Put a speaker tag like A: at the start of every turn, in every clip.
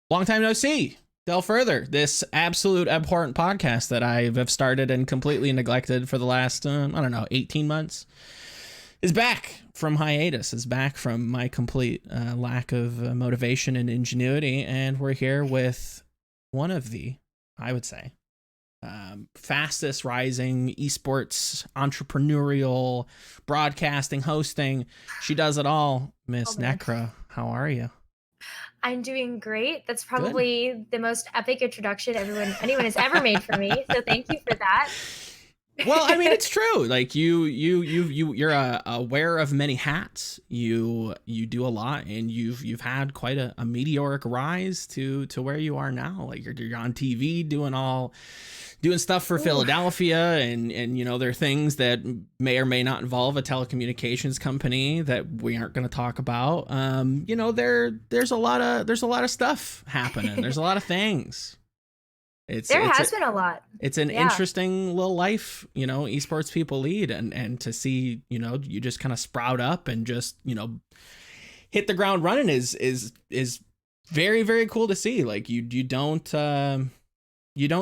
A: Long time no see. Del Further, this absolute abhorrent podcast that I have started and completely neglected for the last, 18 months, is back from hiatus, is back from my complete lack of motivation and ingenuity. And we're here with one of the, I would say, fastest rising esports, entrepreneurial, broadcasting, hosting. She does it all. Miss Nekkra, how are you?
B: I'm doing great. That's
A: Good.
B: probably the most epic introduction anyone has ever made for me. So thank you for that.
A: Well, I mean, it's true. Like you're aware of many hats. You do a lot, and you've had quite a meteoric rise to where you are now. Like you're on TV doing stuff for Philadelphia, and there are things that may or may not involve a telecommunications company that we aren't going to talk about. There's a lot of stuff happening. There's a lot of things.
B: There has been a lot.
A: It's an interesting little life, esports people lead, and to see, you just kind of sprout up and just, hit the ground running is very, very cool to see. Like you don't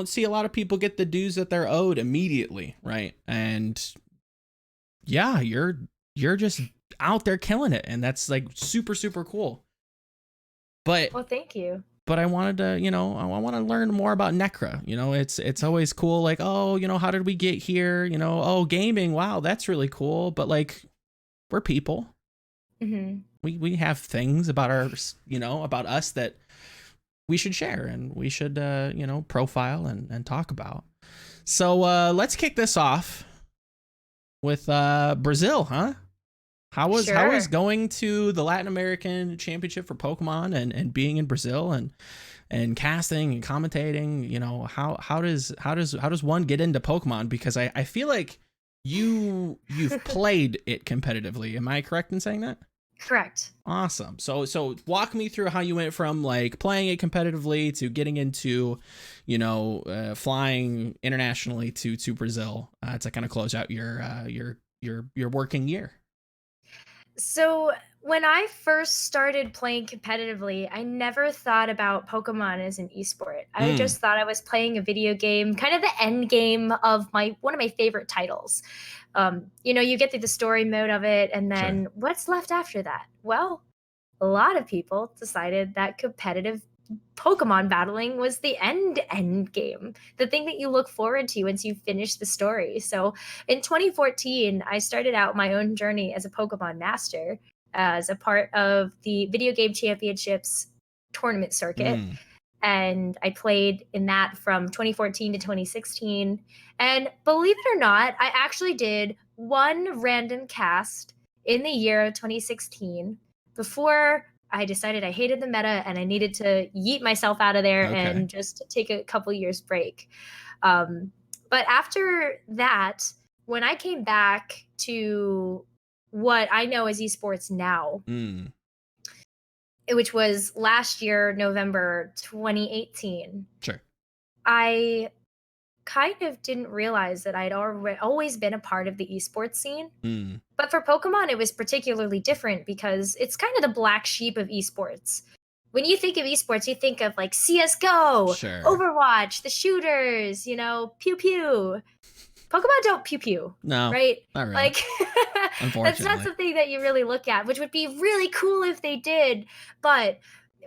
A: see a lot of people get the dues that they're owed immediately, right? And yeah, you're just out there killing it, and that's like super, super cool. But
B: well, thank you.
A: But I wanted to, I want to learn more about Nekkra. It's always cool. Like, oh, how did we get here? Oh, gaming. Wow, that's really cool. But like, we're people.
B: Mm-hmm.
A: We have things about about us that we should share and we should, profile and talk about. So let's kick this off with Brazil, huh? How was going to the Latin American Championship for Pokemon and being in Brazil and casting and commentating? How does one get into Pokemon? Because I feel like you've played it competitively. Am I correct in saying that?
B: Correct.
A: Awesome. So walk me through how you went from like playing it competitively to getting into, flying internationally to Brazil to kind of close out your working year.
B: So when I first started playing competitively, I never thought about Pokemon as an esport. I just thought I was playing a video game, kind of the end game of one of my favorite titles. You get through the story mode of it, and then what's left after that? Well, a lot of people decided that competitive Pokemon battling was the end game, the thing that you look forward to once you finish the story. So in 2014, I started out my own journey as a Pokemon master as a part of the Video Game Championships tournament circuit. And I played in that from 2014 to 2016. And believe it or not, I actually did one random cast in the year of 2016 before I decided I hated the meta and I needed to yeet myself out of there and just take a couple years break. But after that, when I came back to what I know as esports now, which was last year, November 2018, I kind of didn't realize that I'd always been a part of the esports scene. But for Pokemon, it was particularly different because it's kind of the black sheep of esports. When you think of esports, you think of like CSGO, Overwatch, the shooters, pew pew. Pokemon don't pew pew.
A: No,
B: right?
A: Not really.
B: Like that's not something that you really look at, which would be really cool if they did. But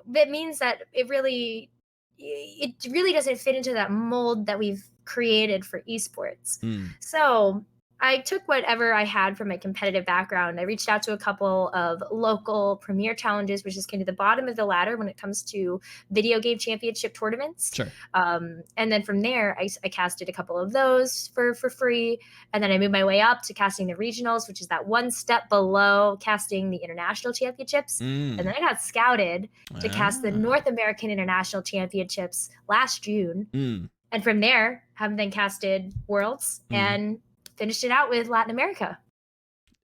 B: that means that it really doesn't fit into that mold that we've created for esports. So I took whatever I had from my competitive background. I reached out to a couple of local premier challenges, which is kind of the bottom of the ladder when it comes to video game championship tournaments. And then from there, I casted a couple of those for free. And then I moved my way up to casting the regionals, which is that one step below casting the international championships. And then I got scouted to cast the North American International Championships last June. And from there, have then casted Worlds and finished it out with Latin America.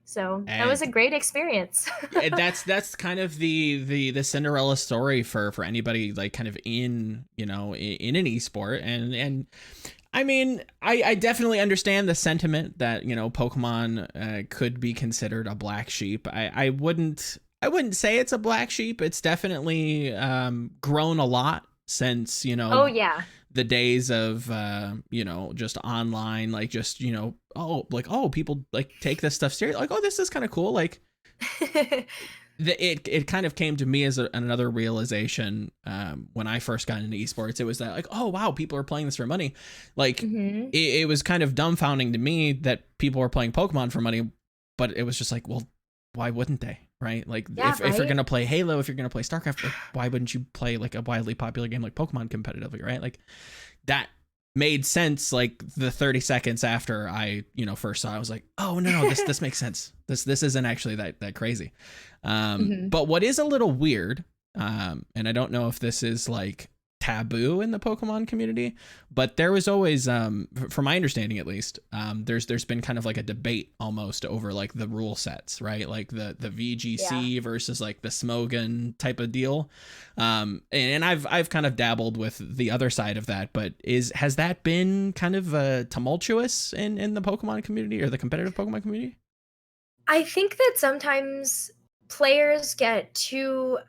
B: So that was a great experience.
A: that's kind of the Cinderella story for anybody like kind of in an esport. And I mean, I definitely understand the sentiment that, Pokemon could be considered a black sheep. I wouldn't I wouldn't say it's a black sheep. It's definitely grown a lot since,
B: Oh yeah.
A: the days of just online, like just, people like take this stuff seriously, like, oh, this is kind of cool, like it kind of came to me as another realization when I first got into esports. It was that, like, oh wow, people are playing this for money. Like it was kind of dumbfounding to me that people were playing Pokemon for money, but it was just like, well, why wouldn't they? Right? Like, if you're gonna play Halo, if you're gonna play StarCraft, like, why wouldn't you play like a widely popular game like Pokemon competitively, right? Like that made sense. Like the 30 seconds after I first saw it, I was like, oh no, this makes sense. This isn't actually that crazy. But what is a little weird, and I don't know if this is like taboo in the Pokemon community, but there was always, from my understanding at least, there's been kind of like a debate almost over like the rule sets, right? Like the VGC versus like the Smogon type of deal. And I've kind of dabbled with the other side of that, but has that been kind of tumultuous in the Pokemon community or the competitive Pokemon community?
B: I think that sometimes players get too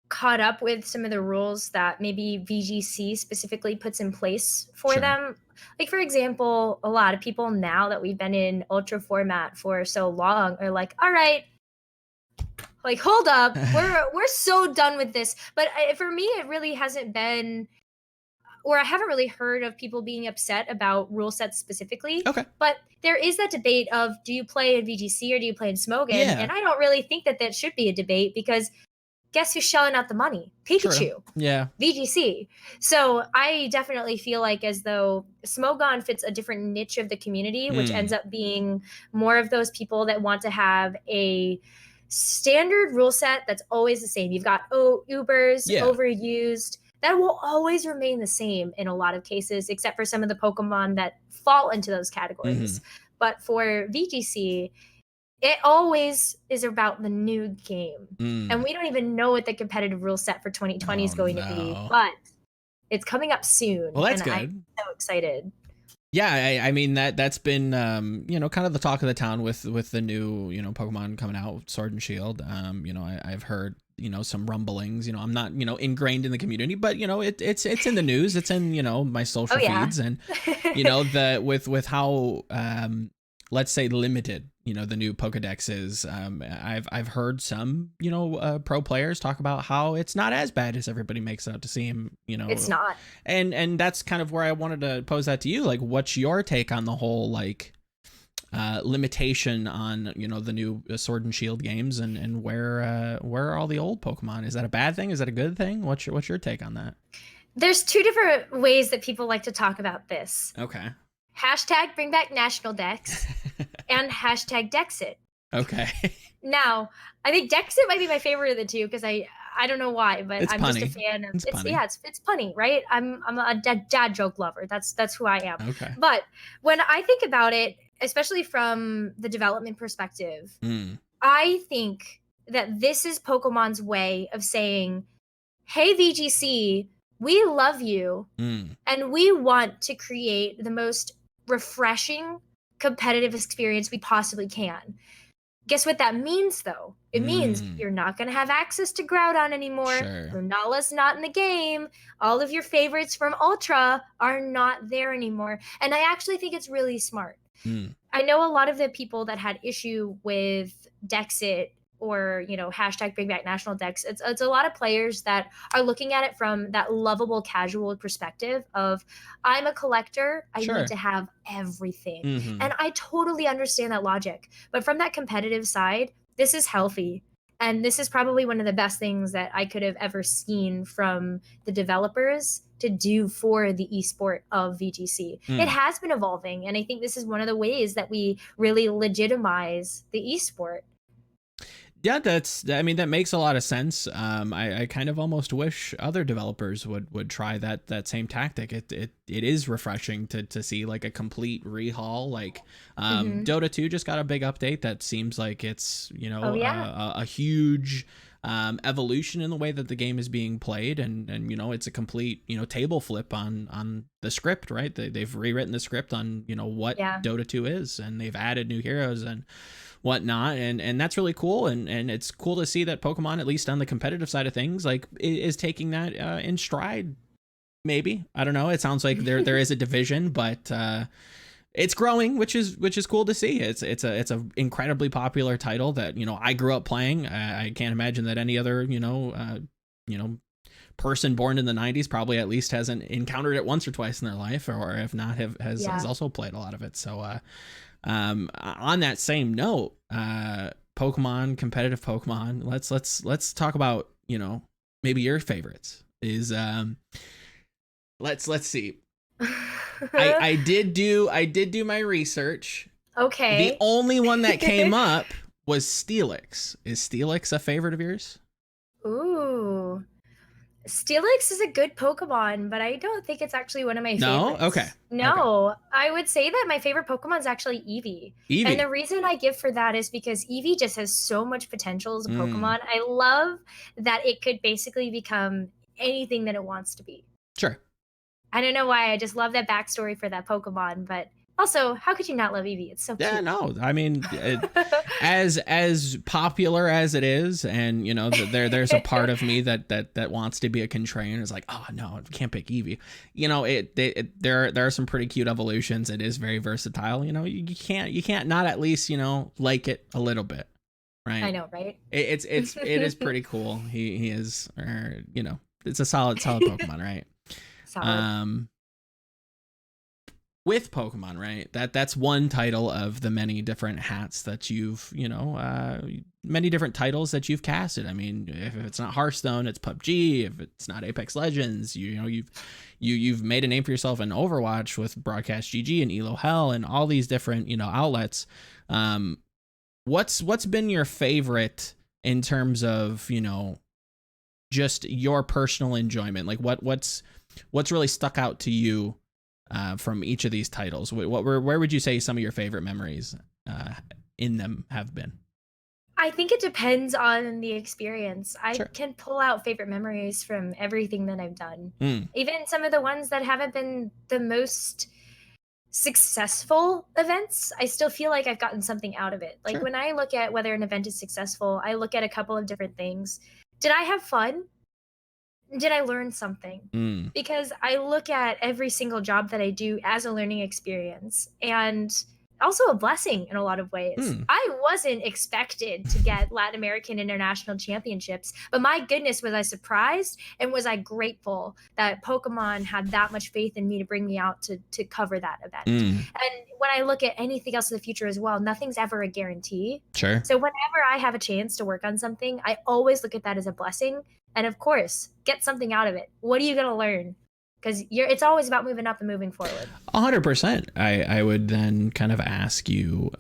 B: caught up with some of the rules that maybe VGC specifically puts in place for them. Like, for example, a lot of people now that we've been in Ultra format for so long are like, all right, like, hold up, we're so done with this. But for me, it really hasn't been, or I haven't really heard of people being upset about rule sets specifically.
A: Okay.
B: But there is that debate of, do you play in VGC or do you play in Smogon?
A: Yeah.
B: And I don't really think that should be a debate, because guess who's shelling out the money? Pikachu.
A: True. Yeah.
B: VGC. So I definitely feel like as though Smogon fits a different niche of the community, which ends up being more of those people that want to have a standard rule set that's always the same. You've got Ubers, overused. That will always remain the same in a lot of cases, except for some of the Pokemon that fall into those categories. But for VGC, it always is about the new game. And we don't even know what the competitive rule set for 2020 is going to be, but it's coming up soon.
A: Well, that's good.
B: I'm so excited.
A: Yeah, I mean that's been kind of the talk of the town with the new Pokemon coming out, Sword and Shield. I've heard some rumblings. I'm not ingrained in the community, but it's in the news. It's in my social feeds, and with how let's say limited the new Pokedex is. I've heard some pro players talk about how it's not as bad as everybody makes it out to seem.
B: It's not.
A: And that's kind of where I wanted to pose that to you. Like, what's your take on the whole like limitation on the new Sword and Shield games, and where are all the old Pokemon? Is that a bad thing? Is that a good thing? What's your take on that?
B: There's two different ways that people like to talk about this.
A: Okay.
B: Hashtag bring back national Dex and hashtag Dexit.
A: Okay.
B: Now, I think Dexit might be my favorite of the two, because I don't know why, but
A: it's
B: I'm
A: punny.
B: just a fan of
A: it's
B: punny, right? I'm a dad joke lover. That's who I am.
A: Okay.
B: But when I think about it, especially from the development perspective, I think that this is Pokemon's way of saying, hey, VGC, we love you, and we want to create the most refreshing competitive experience we possibly can. Guess what that means, though? It means you're not going to have access to Groudon anymore. Lunala's not in the game. All of your favorites from Ultra are not there anymore. And I actually think it's really smart. I know a lot of the people that had issue with Dexit, or hashtag bring back national Dex, it's a lot of players that are looking at it from that lovable casual perspective of, I'm a collector, I need to have everything. And I totally understand that logic, but from that competitive side, this is healthy, and this is probably one of the best things that I could have ever seen from the developers to do for the esport of VGC. It has been evolving, and I think this is one of the ways that we really legitimize the esport.
A: Yeah, that makes a lot of sense. I kind of almost wish other developers would try that same tactic. It is refreshing to see like a complete rehaul. Like Dota 2 just got a big update that seems like it's a huge evolution in the way that the game is being played, and it's a complete table flip on the script, right? They've rewritten the script on what Dota 2 is, and they've added new heroes and whatnot, and that's really cool, and it's cool to see that Pokemon, at least on the competitive side of things, like is taking that in stride. Maybe, I don't know. It sounds like there is a division, but it's growing, which is cool to see. It's a incredibly popular title that, you know, I grew up playing. I can't imagine that any other, you know, person born in the 90s probably at least hasn't encountered it once or twice in their life, or if not has also played a lot of it. So on that same note, Pokemon, competitive Pokemon, let's talk about, you know, maybe your favorites. Is let's see. I did do my research.
B: Okay.
A: The only one that came up was Steelix. Is Steelix a favorite of yours?
B: Ooh. Steelix is a good Pokemon, but I don't think it's actually one of my favorites.
A: No? Okay.
B: No, okay. I would say that my favorite Pokemon is actually Eevee. And the reason I give for that is because Eevee just has so much potential as a Pokemon. I love that it could basically become anything that it wants to be.
A: Sure.
B: I don't know why. I just love that backstory for that Pokemon, but also, how could you not love Eevee? It's so cute.
A: Yeah, no, I mean, as popular as it is, and you know, there's a part of me that wants to be a contrarian. It's like, oh no, we can't pick Eevee. You know, there are some pretty cute evolutions. It is very versatile. You know, you can't not at least, you know, like it a little bit, right?
B: I know, right?
A: It is pretty cool. He is, you know, it's a solid Pokemon, right?
B: Solid.
A: With Pokemon, right? That's one title of the many different hats that you've, you know, many different titles that you've casted. I mean, if it's not Hearthstone, it's PUBG. If it's not Apex Legends, you know, you've made a name for yourself in Overwatch with Broadcast GG and Elo Hell and all these different, you know, outlets. What's been your favorite in terms of, you know, just your personal enjoyment? Like what's really stuck out to you from each of these titles? Where would you say some of your favorite memories in them have been?
B: I think it depends on the experience. I can pull out favorite memories from everything that I've done. Even some of the ones that haven't been the most successful events, I still feel like I've gotten something out of it. Like when I look at whether an event is successful, I look at a couple of different things. Did I have fun? Did I learn something? Because I look at every single job that I do as a learning experience, and also a blessing in a lot of ways. I wasn't expected to get Latin American International Championships, but my goodness, was I surprised and was I grateful that Pokemon had that much faith in me to bring me out to cover that event. And when I look at anything else in the future as well, nothing's ever a guarantee. So whenever I have a chance to work on something, I always look at that as a blessing. And of course, get something out of it. What are you going to learn? Because it's always about moving up and moving forward.
A: 100%. I would then kind of ask you,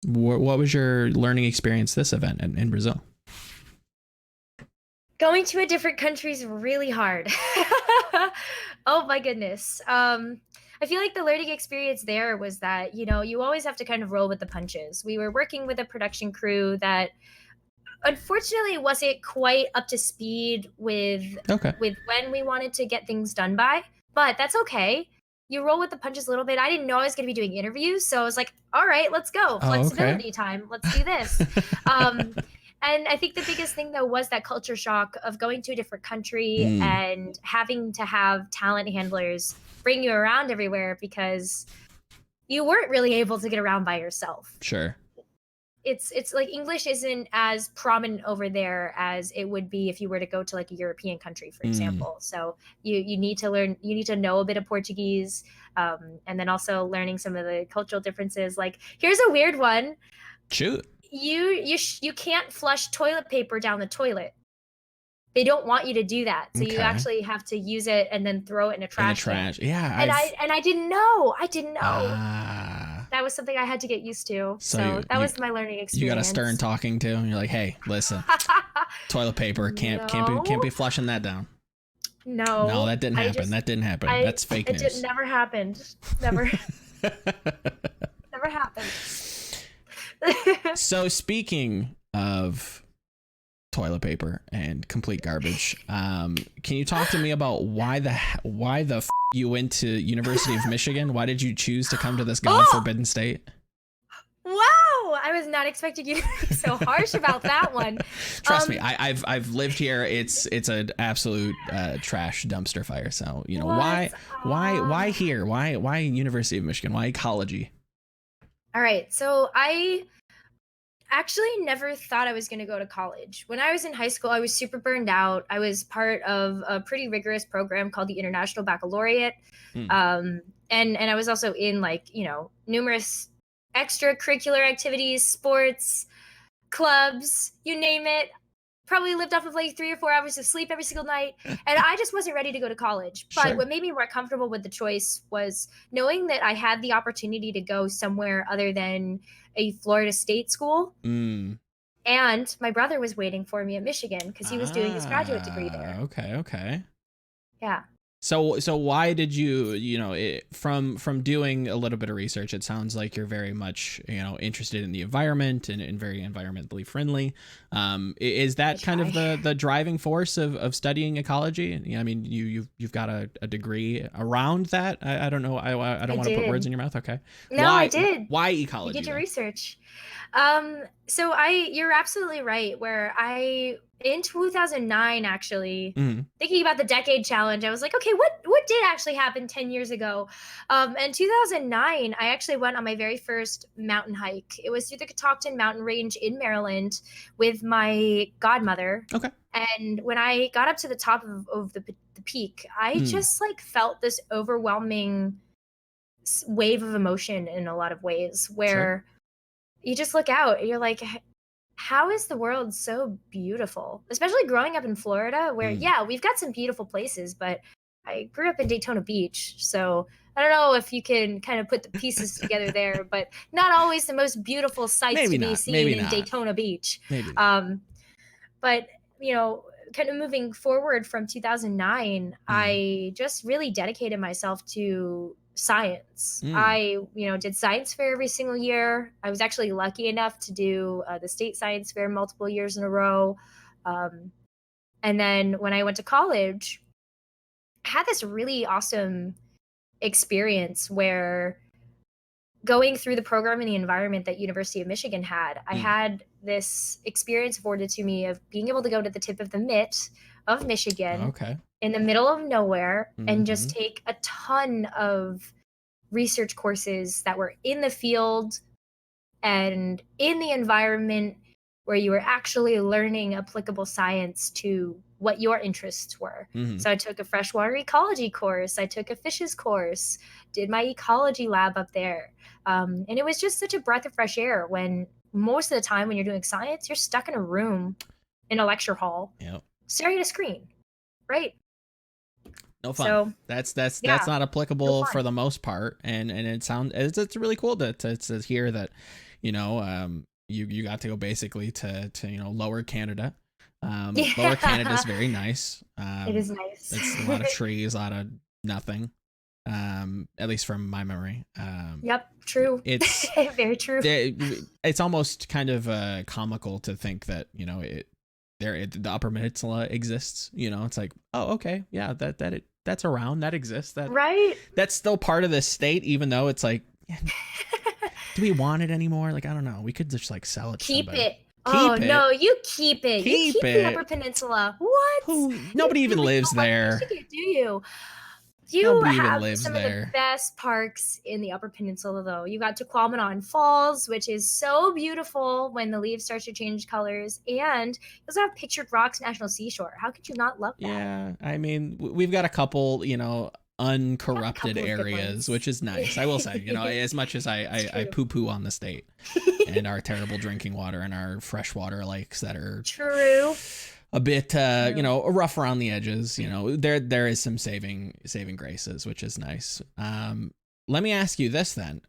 A: what was your learning experience this event in Brazil?
B: Going to a different country is really hard. Oh my goodness. I feel like the learning experience there was that, you know, you always have to kind of roll with the punches. We were working with a production crew that unfortunately wasn't quite up to speed with when we wanted to get things done by, but that's okay. You roll with the punches a little bit. I didn't know I was going to be doing interviews, so I was like, all right, let's go. Flexibility time. Let's do this. And I think the biggest thing, though, was that culture shock of going to a different country and having to have talent handlers bring you around everywhere because you weren't really able to get around by yourself. It's like English isn't as prominent over there as it would be if you were to go to like a European country, for example. So you need to learn, you need to know a bit of Portuguese, and then also learning some of the cultural differences. Like, here's a weird one.
A: Shoot.
B: You can't flush toilet paper down the toilet. They don't want you to do that. So you actually have to use it and then throw it in a trash can.
A: Yeah.
B: And I didn't know. That was something I had to get used to. So that was my learning experience.
A: You got a stern talking to, and you're like, "Hey, listen, toilet paper can't be flushing that down." No, that didn't happen. That didn't happen. That's fake news.
B: It never happened. Never happened.
A: So speaking of toilet paper and complete garbage, can you talk to me about why the you went to University of Michigan? Why did you choose to come to this God-forbidden state?
B: Wow, I I was not expecting you to be so harsh about that one.
A: Trust me, I've lived here. It's an absolute trash dumpster fire. So why here? Why University of Michigan? Why ecology?
B: All right, so I actually never thought I was going to go to college. When I was in high school, I was super burned out. I was part of a pretty rigorous program called the International Baccalaureate. And I was also in numerous extracurricular activities, sports, clubs, you name it. Probably lived off of 3 or 4 hours of sleep every single night. And I just wasn't ready to go to college. But
A: Sure.
B: what made me more comfortable with the choice was knowing that I had the opportunity to go somewhere other than a Florida State school. And my brother was waiting for me at Michigan because he was doing his graduate degree there.
A: Okay.
B: Yeah.
A: So why did you from doing a little bit of research, it sounds like you're very much interested in the environment and very environmentally friendly. Is that kind of the driving force of studying ecology? I mean, you've got a degree around that. I don't know. I don't want to put words in your mouth. Okay.
B: No, I did.
A: Why ecology?
B: You did your research. So you're absolutely right. In 2009, actually, thinking about the decade challenge, I was like, okay, what did actually happen 10 years ago? In 2009, I actually went on my very first mountain hike. It was through the Catoctin mountain range in Maryland with my godmother.
A: Okay.
B: And when I got up to the top of the peak, I just felt this overwhelming wave of emotion in a lot of ways where you just look out and you're like, how is the world so beautiful? Especially growing up in Florida where, we've got some beautiful places, but I grew up in Daytona Beach. So I don't know if you can kind of put the pieces together there, but not always the most beautiful sights to be seen in Daytona Beach. But, kind of moving forward from 2009, I just really dedicated myself to science. I, did science fair every single year. I was actually lucky enough to do the state science fair multiple years in a row. And then when I went to college, I had this really awesome experience where going through the program and the environment that University of Michigan had, I had this experience afforded to me of being able to go to the tip of the mitt of Michigan in the middle of nowhere and just take a ton of research courses that were in the field and in the environment where you were actually learning applicable science to what your interests were. So I took a freshwater ecology course. I took a fishes course, did my ecology lab up there. And it was just such a breath of fresh air when most of the time when you're doing science, you're stuck in a room in a lecture hall staring at a screen, right?
A: No fun.
B: So,
A: that's not applicable for the most part. And it's really cool to hear that, you got to go basically to lower Canada. Lower Canada is very nice.
B: It is nice.
A: It's a lot of trees, a lot of nothing. At least from my memory.
B: Yep, true.
A: It's
B: very true.
A: It's almost kind of comical to think that the Upper Peninsula exists. It's like, oh, okay, yeah, that's around, that exists. That's still part of the state, even though it's like, do we want it anymore? Like, I don't know. We could just sell it.
B: Keep
A: somebody.
B: it. No, you keep it. You keep the Upper Peninsula. What?
A: Nobody even lives there.
B: Michigan, do you? You have some of the best parks in the Upper Peninsula, though. You got Tequamanon Falls, which is so beautiful when the leaves start to change colors. And you also have Pictured Rocks National Seashore. How could you not love that?
A: Yeah, I mean, we've got a couple, uncorrupted areas, which is nice. I will say, as much as I poo-poo on the state and our terrible drinking water and our freshwater lakes that are a bit rough around the edges, there is some saving graces, which is nice. Let me ask you this then.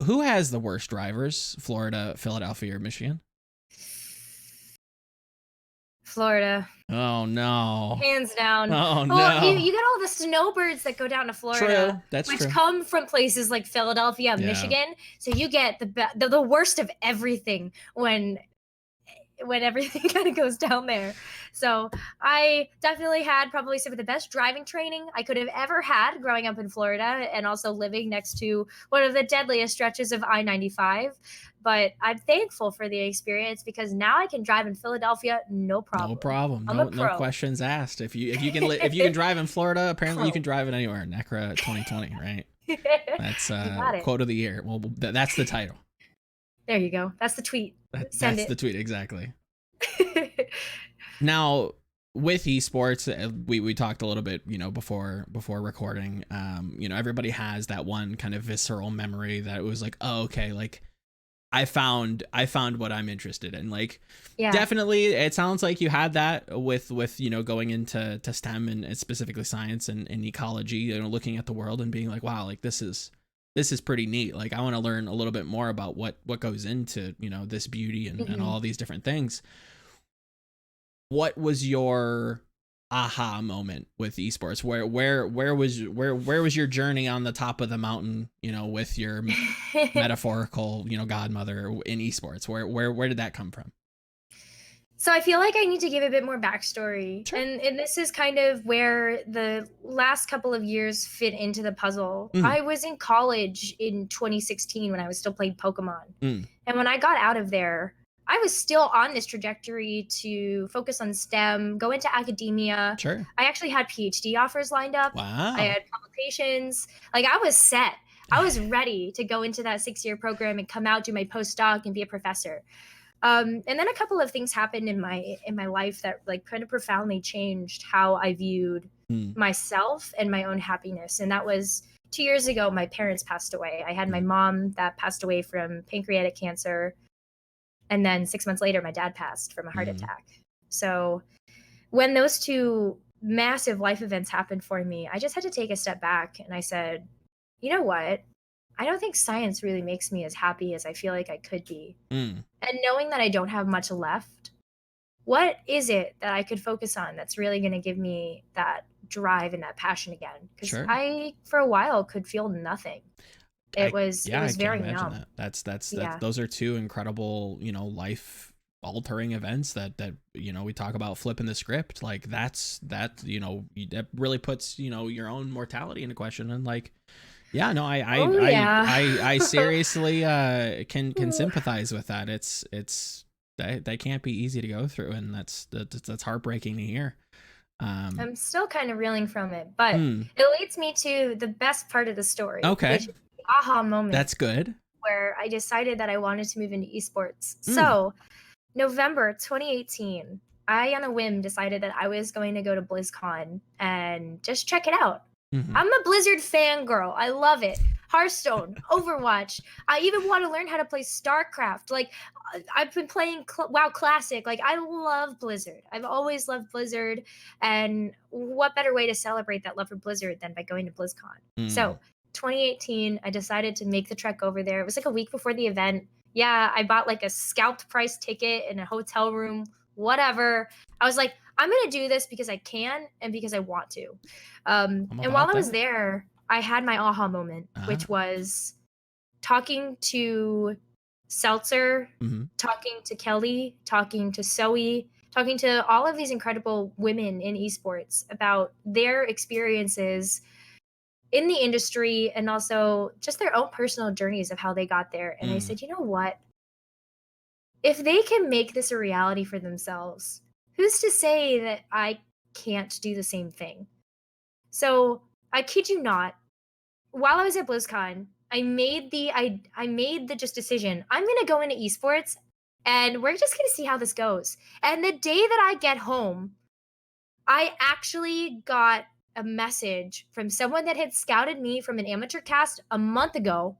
A: Who has the worst drivers, Florida, Philadelphia, or Michigan?
B: Florida.
A: Oh no.
B: Hands down.
A: Oh no.
B: Well, you get all the snowbirds that go down to Florida.
A: True. That's
B: which
A: true.
B: come from places like Philadelphia, Michigan. So you get the worst of everything when when everything kind of goes down there. So I definitely had probably some of the best driving training I could have ever had growing up in Florida, and also living next to one of the deadliest stretches of I-95. But I'm thankful for the experience because now I can drive in Philadelphia, no problem.
A: No problem.
B: I'm a
A: No
B: pro.
A: questions asked. If you can drive in Florida, apparently you
B: Pro.
A: can drive it anywhere. Nekkra 2020, right? That's
B: You got it.
A: quote of the year. Well, that's the title.
B: There you go. That's the tweet. Send
A: That's
B: it.
A: the tweet, exactly. Now, with esports, we talked a little bit, before recording. Everybody has that one kind of visceral memory that it was like, oh, okay, like I found what I'm interested in. Like,
B: Yeah.
A: definitely, it sounds like you had that with going into STEM and specifically science and ecology. Looking at the world and being like, wow, like this is pretty neat. Like, I want to learn a little bit more about what goes into this beauty and all these different things. What was your aha moment with esports? Where was your journey on the top of the mountain, with your metaphorical, godmother in esports? Where did that come from?
B: So I feel like I need to give a bit more backstory.
A: Sure.
B: And this is kind of where the last couple of years fit into the puzzle.
A: Mm.
B: I was in college in 2016 when I was still playing Pokemon.
A: Mm.
B: And when I got out of there, I was still on this trajectory to focus on STEM, go into academia.
A: Sure.
B: I actually had PhD offers lined up.
A: Wow.
B: I had publications. Like, I was set. I was ready to go into that 6-year program and come out, do my postdoc, and be a professor. And then a couple of things happened in my life that like kind of profoundly changed how I viewed myself and my own happiness. And that was 2 years ago. My parents passed away. I had my mom that passed away from pancreatic cancer. And then 6 months later, my dad passed from a heart attack. So when those two massive life events happened for me, I just had to take a step back. And I said, you know what? I don't think science really makes me as happy as I feel like I could be. And knowing that I don't have much left, what is it that I could focus on that's really going to give me that drive and that passion again? Because I, for a while, could feel nothing. It was very numb.
A: Those are two incredible, life altering events that we talk about flipping the script. Like that really puts, your own mortality into question. And like, yeah, no, I seriously can sympathize with that. It's that can't be easy to go through, and that's heartbreaking to hear.
B: I'm still kind of reeling from it, but it leads me to the best part of the story.
A: Okay.
B: Which is the aha moment.
A: That's good.
B: Where I decided that I wanted to move into esports. So November 2018, I on a whim decided that I was going to go to BlizzCon and just check it out. I'm a Blizzard fangirl. I love it. Hearthstone, Overwatch. I even want to learn how to play StarCraft. Like, I've been playing WoW Classic. Like, I love Blizzard. I've always loved Blizzard. And what better way to celebrate that love for Blizzard than by going to BlizzCon? So 2018, I decided to make the trek over there. It was like a week before the event. Yeah, I bought like a scalped price ticket in a hotel room, whatever. I was like, I'm going to do this because I can and because I want to. And while I was there, I had my aha moment, which was talking to Seltzer, talking to Kelley, talking to Zoe, talking to all of these incredible women in esports about their experiences in the industry and also just their own personal journeys of how they got there. And I said, you know what? If they can make this a reality for themselves, who's to say that I can't do the same thing? So I kid you not, while I was at BlizzCon, I made the just decision. I'm going to go into esports and we're just going to see how this goes. And the day that I get home, I actually got a message from someone that had scouted me from an amateur cast a month ago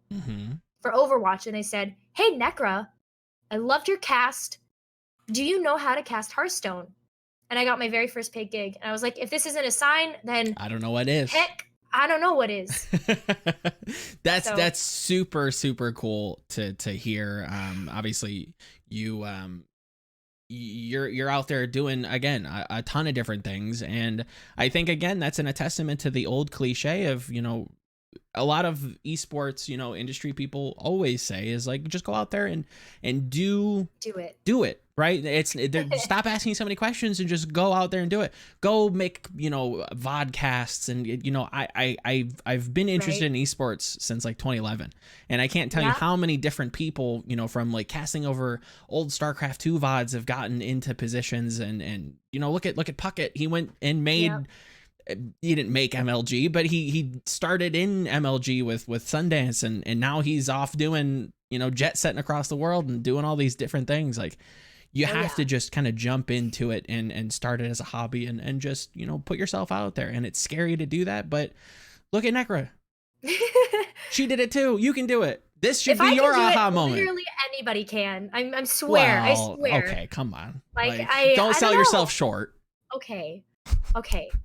B: for Overwatch. And they said, hey, Nekkra, I loved your cast. Do you know how to cast Hearthstone? And I got my very first paid gig. And I was like, if this isn't a sign, then
A: I don't know what is.
B: Heck, I don't know what is.
A: That's super, super cool to hear. Obviously you're out there doing, again, a ton of different things. And I think, again, that's a testament to the old cliche of, a lot of esports, industry people always say is like, just go out there and do it. right? Stop asking so many questions and just go out there and do it. Go make, vodcasts. And, I've been interested in esports since like 2011. And I can't tell you how many different people, from like casting over old StarCraft 2 VODs have gotten into positions and look at Puckett. He went and made, he didn't make MLG, but he started in MLG with Sundance and now he's off doing, jet setting across the world and doing all these different things. Like, you have to just kind of jump into it and start it as a hobby and just, put yourself out there. And it's scary to do that, but look at Nekkra. She did it too. You can do it. This should be your aha moment.
B: Literally anybody can. I swear. I swear.
A: Okay, come on.
B: Like
A: don't sell yourself short.
B: Okay.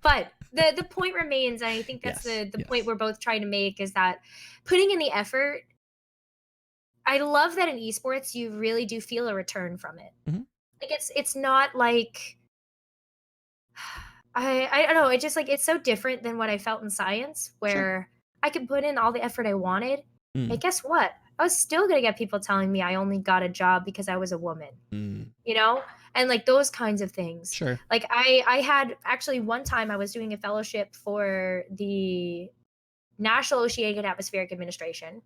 B: But the point remains, and I think that's the point we're both trying to make, is that putting in the effort, I love that in esports you really do feel a return from it.
A: Mm-hmm.
B: Like it's not like I don't know, it's just like it's so different than what I felt in science, where I could put in all the effort I wanted. And guess what? I was still gonna get people telling me I only got a job because I was a woman. And like those kinds of things.
A: Sure.
B: Like I had actually one time I was doing a fellowship for the National Oceanic and Atmospheric Administration.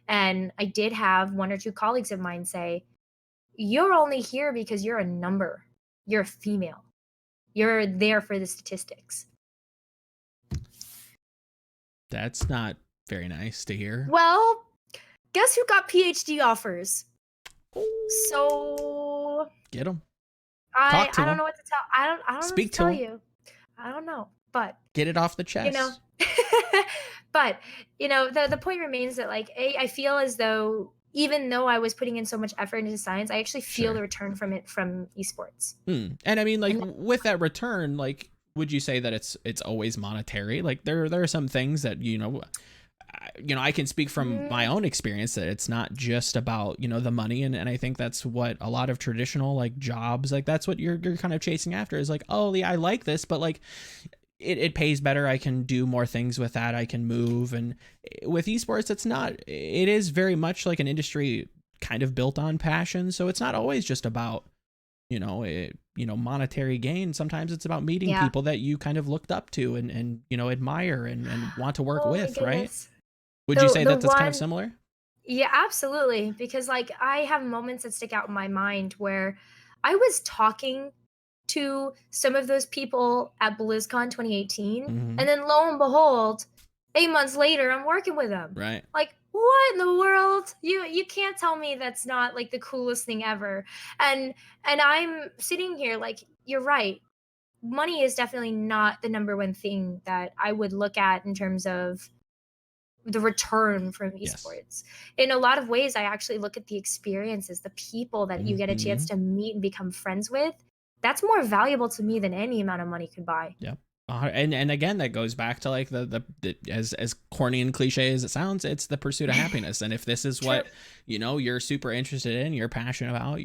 B: And I did have one or two colleagues of mine say, "You're only here because you're a number. You're a female. You're there for the statistics."
A: That's not very nice to hear.
B: Well, guess who got PhD offers? So
A: get them.
B: I don't know what to tell. I don't know
A: Speak
B: what to tell
A: to
B: you. I don't know, but
A: get it off the chest.
B: But the point remains that like I feel as though even though I was putting in so much effort into science, I actually feel the return from it from esports.
A: And I mean, like with that return, like, would you say that it's always monetary? Like there are some things that I can speak from my own experience that it's not just about the money, and I think that's what a lot of traditional like jobs, like that's what you're kind of chasing after, is like, oh yeah, I like this, but like it pays better. I can do more things with that. I can move. And with esports, it is very much like an industry kind of built on passion. So it's not always just about, monetary gain. Sometimes it's about meeting people that you kind of looked up to and admire and want to work with, right? Would you say that that's kind of similar?
B: Yeah, absolutely. Because like I have moments that stick out in my mind where I was talking to some of those people at BlizzCon 2018, and then lo and behold, 8 months later, I'm working with them.
A: Right.
B: Like, what in the world? You can't tell me that's not like the coolest thing ever. And I'm sitting here like, you're right. Money is definitely not the number one thing that I would look at in terms of the return from esports. In a lot of ways, I actually look at the experiences, the people that you get a chance to meet and become friends with. That's more valuable to me than any amount of money could buy.
A: Yeah. And again, that goes back to like the as corny and cliche as it sounds, it's the pursuit of happiness. And if this is what, you're super interested in, you're passionate about,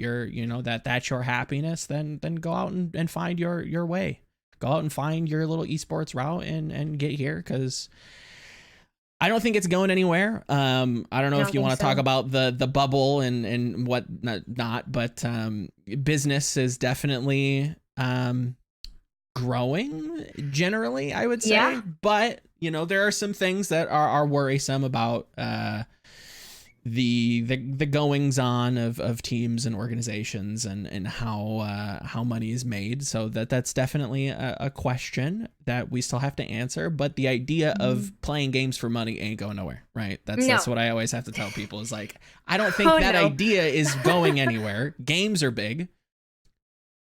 A: that's your happiness, then go out and find your way. Go out and find your little esports route and get here. 'Cause I don't think it's going anywhere. I don't know if you want to talk about the bubble and what not, but business is definitely growing generally, I would say. Yeah. But there are some things that are worrisome about the goings on of teams and organizations and how money is made. So that's definitely a question that we still have to answer. But the idea of playing games for money ain't going nowhere, right? That's what I always have to tell people, is like, I don't think idea is going anywhere. Games are big.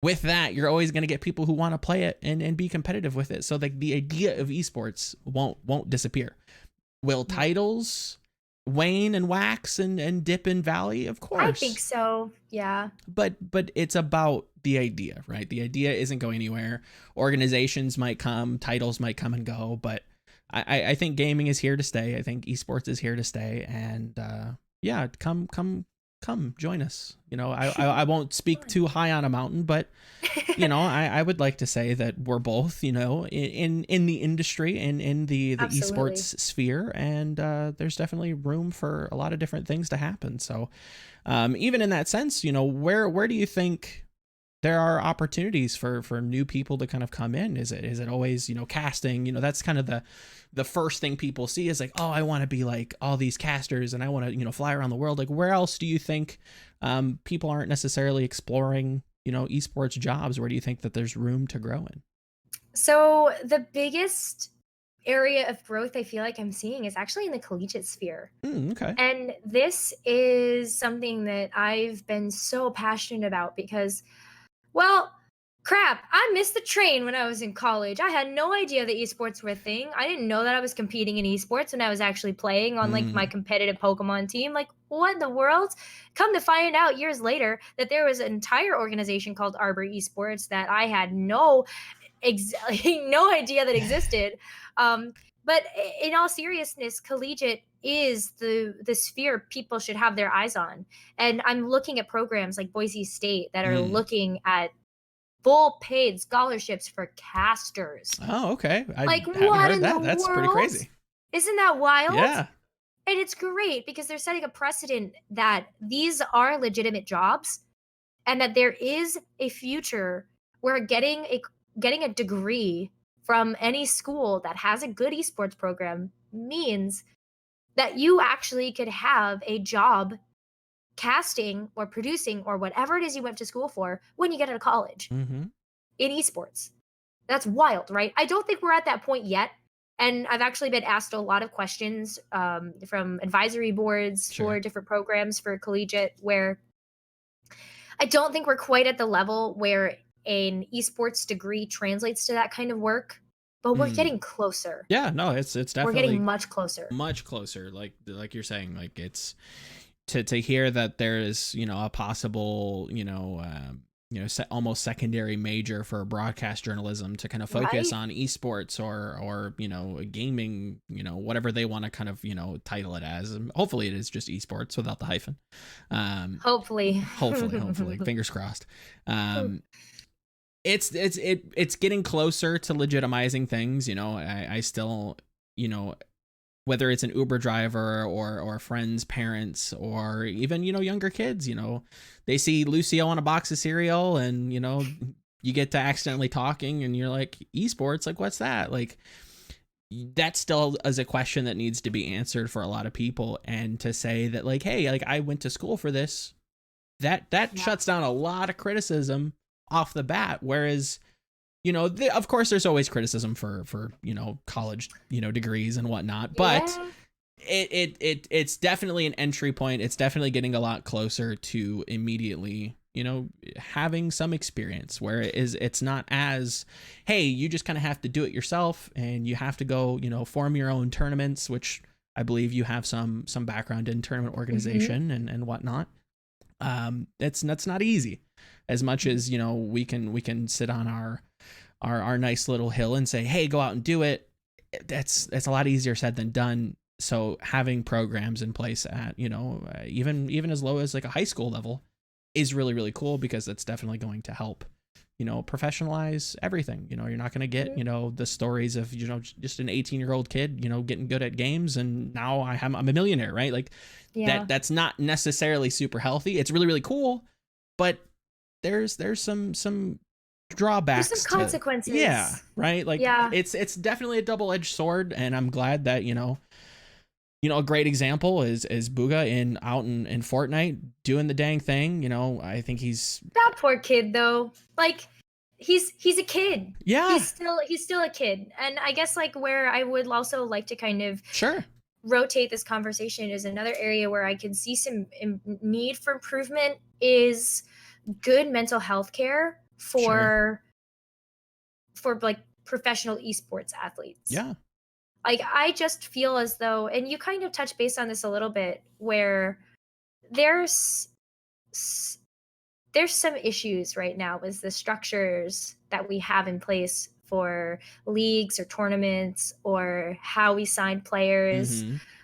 A: With that, you're always going to get people who want to play it and be competitive with it. So like the idea of esports won't disappear. Will titles wane and wax and dip in valley? Of course.
B: I think so. Yeah.
A: But it's about the idea, right? The idea isn't going anywhere. Organizations might come, titles might come and go, but I think gaming is here to stay. I think esports is here to stay. And come join us. I won't speak too high on a mountain, but I would like to say that we're both, in the industry and in the esports sphere, and there's definitely room for a lot of different things to happen. So even in that sense, where do you think there are opportunities for new people to kind of come in? Is it always, casting? That's kind of the first thing people see is like, oh, I want to be like all these casters and I want to, fly around the world. Like, where else do you think people aren't necessarily exploring, esports jobs? Where do you think that there's room to grow in?
B: So the biggest area of growth I feel like I'm seeing is actually in the collegiate sphere.
A: Okay.
B: And this is something that I've been so passionate about because, well, crap, I missed the train when I was in college. I had no idea that esports were a thing. I didn't know that I was competing in esports when I was actually playing on like my competitive Pokemon team. Like, what in the world? Come to find out years later that there was an entire organization called Arbor Esports that I had no idea that existed. But in all seriousness, collegiate is the sphere people should have their eyes on. And I'm looking at programs like Boise State that are looking at full paid scholarships for casters.
A: Oh, okay. I
B: like,
A: haven't
B: what
A: heard
B: in
A: that.
B: the
A: That's
B: world?
A: pretty crazy.
B: Isn't that wild?
A: Yeah.
B: And it's great because they're setting a precedent that these are legitimate jobs and that there is a future where getting a degree from any school that has a good esports program means that you actually could have a job casting or producing or whatever it is you went to school for when you get out of college in esports. That's wild, right? I don't think we're at that point yet. And I've actually been asked a lot of questions from advisory boards for different programs for collegiate, where I don't think we're quite at the level where an esports degree translates to that kind of work, but we're getting closer.
A: Yeah, no, it's definitely,
B: we're getting much closer.
A: Much closer. Like you're saying, like it's to hear that there is, a possible, almost secondary major for broadcast journalism to kind of focus on esports or gaming, whatever they want to kind of, title it as. And hopefully it is just esports without the hyphen.
B: Hopefully,
A: fingers crossed. It's getting closer to legitimizing things. I still, whether it's an Uber driver or friends, parents, or even, younger kids, they see Lucio on a box of cereal and, you get to accidentally talking and you're like, esports, like, what's that? Like, that still is a question that needs to be answered for a lot of people. And to say that, like, hey, like, I went to school for this, that shuts down a lot of criticism off the bat. Whereas, of course there's always criticism for college, degrees and whatnot, but it's definitely an entry point. It's definitely getting a lot closer to immediately, having some experience where it's not as, hey, you just kind of have to do it yourself and you have to go, form your own tournaments, which I believe you have some background in tournament organization and whatnot. That's not easy. As much as, we can sit on our nice little hill and say, hey, go out and do it. That's a lot easier said than done. So having programs in place at, even as low as like a high school level is really, really cool, because that's definitely going to help, professionalize everything. You're not going to get, the stories of, just an 18-year-old kid, getting good at games and now I'm a millionaire, right? Like that's not necessarily super healthy. It's really, really cool, but there's some drawbacks.
B: There's some consequences.
A: Yeah, right. Like it's definitely a double-edged sword, and I'm glad that a great example is Booga out in Fortnite doing the dang thing. I think he's
B: that poor kid though. Like he's a kid.
A: Yeah,
B: he's still a kid, and I guess like where I would also like to kind of rotate this conversation is another area where I can see some need for improvement is good mental health care for like professional esports athletes.
A: Yeah.
B: Like I just feel as though, and you kind of touch base on this a little bit, where there's some issues right now with the structures that we have in place for leagues or tournaments or how we sign players.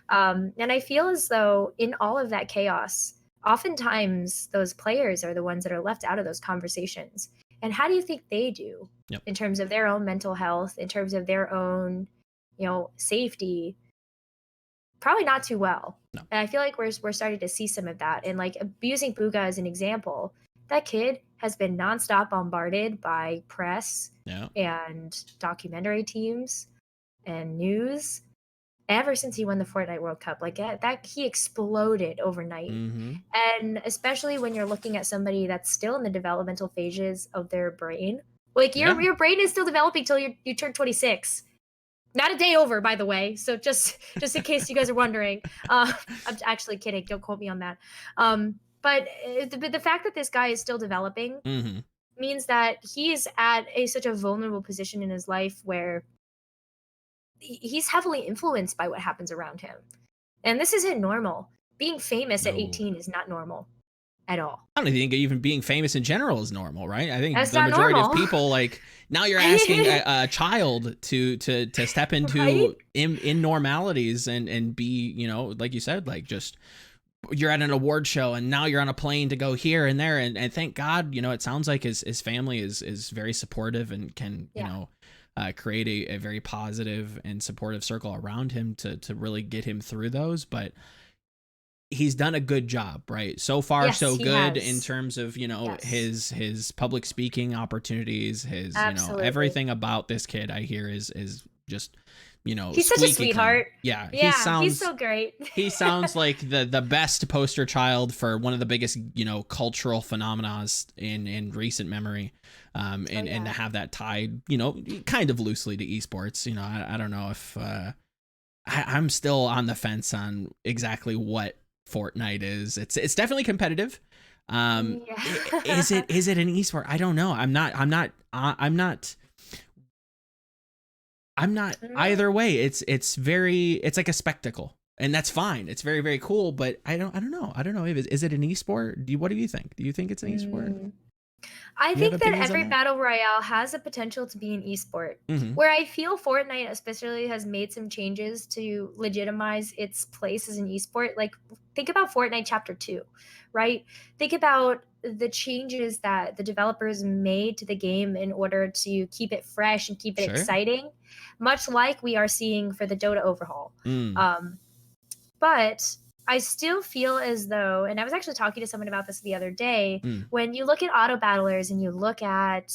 B: And I feel as though in all of that chaos, oftentimes those players are the ones that are left out of those conversations. And how do you think they do in terms of their own mental health, in terms of their own, safety? Probably not too well.
A: No.
B: And I feel like we're starting to see some of that. And like using Booga as an example, that kid has been nonstop bombarded by press
A: Yeah.
B: and documentary teams and news ever since he won the Fortnite World Cup. Like that he exploded overnight.
A: Mm-hmm.
B: And especially when you're looking at somebody that's still in the developmental phases of their brain. Like your brain is still developing till you turn 26. Not a day over, by the way. So just in case you guys are wondering, I'm actually kidding. Don't quote me on that. But the fact that this guy is still developing
A: Mm-hmm.
B: means that he's at such a vulnerable position in his life where he's heavily influenced by what happens around him. And this isn't normal. Being famous at 18 is not normal at all.
A: I don't think even being famous in general is normal, right? I think
B: That's
A: the
B: not
A: majority
B: normal.
A: of people, like, now you're asking a child to step into
B: Right?
A: in normalities and be, you know, like you said, like, just you're at an award show and now you're on a plane to go here and there, and thank God, you know, it sounds like his family is very supportive and can, you know, create a very positive and supportive circle around him to really get him through those. But he's done a good job, right? So far,
B: Yes,
A: so
B: he
A: good
B: has.
A: in terms of, you know,
B: Yes.
A: his public speaking opportunities, his, you know,
B: Absolutely.
A: everything about this kid I hear is just, you know,
B: He's such a
A: squeaky clean.
B: sweetheart.
A: Yeah,
B: He's so great.
A: he sounds like the best poster child for one of the biggest, you know, cultural phenomena in recent memory. And to have that tied, you know, kind of loosely to esports, you know, I don't know if I'm still on the fence on exactly what Fortnite is. It's definitely competitive. Is it an esport? I don't know. I'm not either way. It's like a spectacle, and that's fine. It's very, very cool, but I don't know. Is it an esport? What do you think? Do you think it's an esport?
B: I think that every battle royale has a potential to be an esport.
A: Mm-hmm.
B: Where I feel Fortnite especially has made some changes to legitimize its place as an esport. Like, think about Fortnite Chapter 2, right? Think about the changes that the developers made to the game in order to keep it fresh and keep it exciting, much like we are seeing for the Dota overhaul. But I still feel as though, and I was actually talking to someone about this the other day, when you look at auto battlers and you look at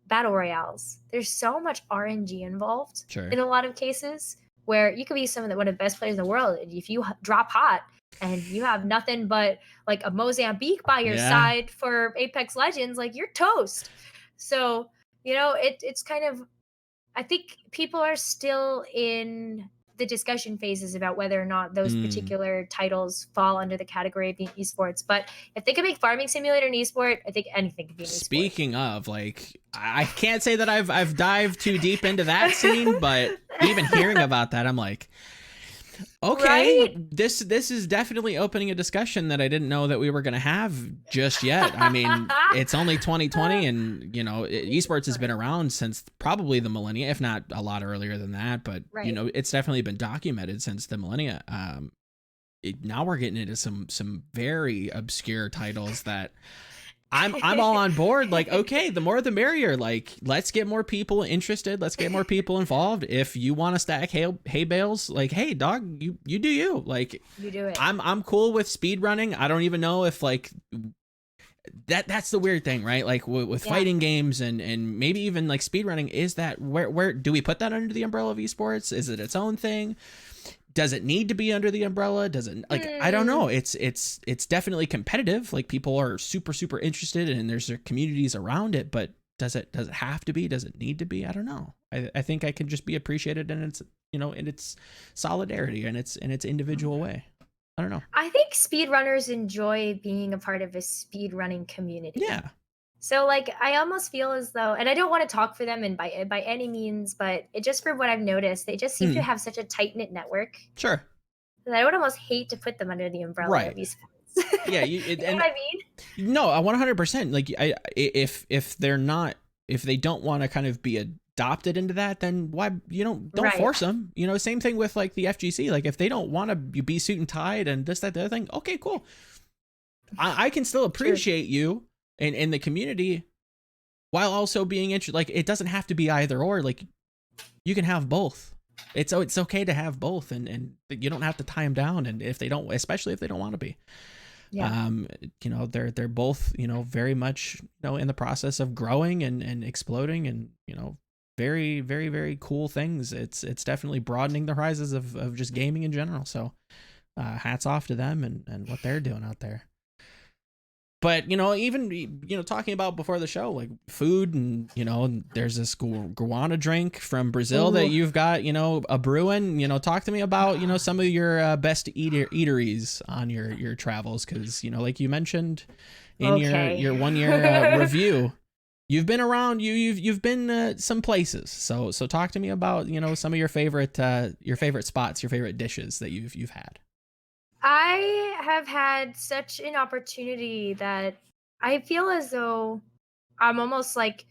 B: battle royales, there's so much RNG involved in a lot of cases, where you could be one of the best players in the world. And if you drop hot and you have nothing but like a Mozambique by your side for Apex Legends, like, you're toast. So, you know, it's kind of, I think people are still in the discussion phases about whether or not those particular titles fall under the category of being esports. But if they could make Farming Simulator an esport, I think anything could be an esport.
A: Speaking of, like, I can't say that I've dived too deep into that scene, but even hearing about that, I'm like, okay, this is definitely opening a discussion that I didn't know that we were going to have just yet. I mean, it's only 2020, and, you know, esports has been around since probably the millennia, if not a lot earlier than that. But, you know, it's definitely been documented since the millennia. Now we're getting into some very obscure titles that I'm all on board. Like, okay, the more the merrier. Like, let's get more people interested. Let's get more people involved. If you want to stack hay bales, like, hey, dog, you do you. Like,
B: you do it.
A: I'm cool with speed running. I don't even know if, like, that's the weird thing, right? Like, with fighting games and maybe even like speed running, is that where do we put that under the umbrella of esports? Is it its own thing? Does it need to be under the umbrella? Does it, like, I don't know. It's definitely competitive. Like, people are super, super interested, and there's their communities around it, but does it have to be? Does it need to be? I don't know. I think I can just be appreciated in its, you know, in its solidarity and its individual way. I don't know.
B: I think speedrunners enjoy being a part of a speedrunning community.
A: Yeah.
B: So, like, I almost feel as though, and I don't want to talk for them and by any means, but just from what I've noticed, they just seem to have such a tight-knit network.
A: Sure.
B: That I would almost hate to put them under the umbrella of esports.
A: Yeah,
B: you know what I mean?
A: No, 100%. Like, if they don't want to kind of be adopted into that, then why, you know, don't force them. You know, same thing with like the FGC. Like, if they don't want to be suit and tied and this, that, the other thing, okay, cool. I can still appreciate you in the community while also being interested. Like, it doesn't have to be either or. Like, you can have both. It's okay to have both, and you don't have to tie them down. And if they don't, especially if they don't want to be.
B: Yeah.
A: You know, they're both, you know, very much, you know, in the process of growing and exploding, and, you know, very, very, very cool things. It's definitely broadening the horizons of just gaming in general. So hats off to them and what they're doing out there. But, you know, even, you know, talking about before the show, like food, and, you know, there's this guarana drink from Brazil that
B: Ooh.
A: you've got, you know, a brewing. You know, talk to me about, you know, some of your best eateries on your travels, because, you know, like you mentioned in
B: Okay.
A: your 1 year review, you've been around, you've been some places. So talk to me about, you know, some of your favorite spots, your favorite dishes that you've had.
B: I have had such an opportunity that I feel as though I'm almost like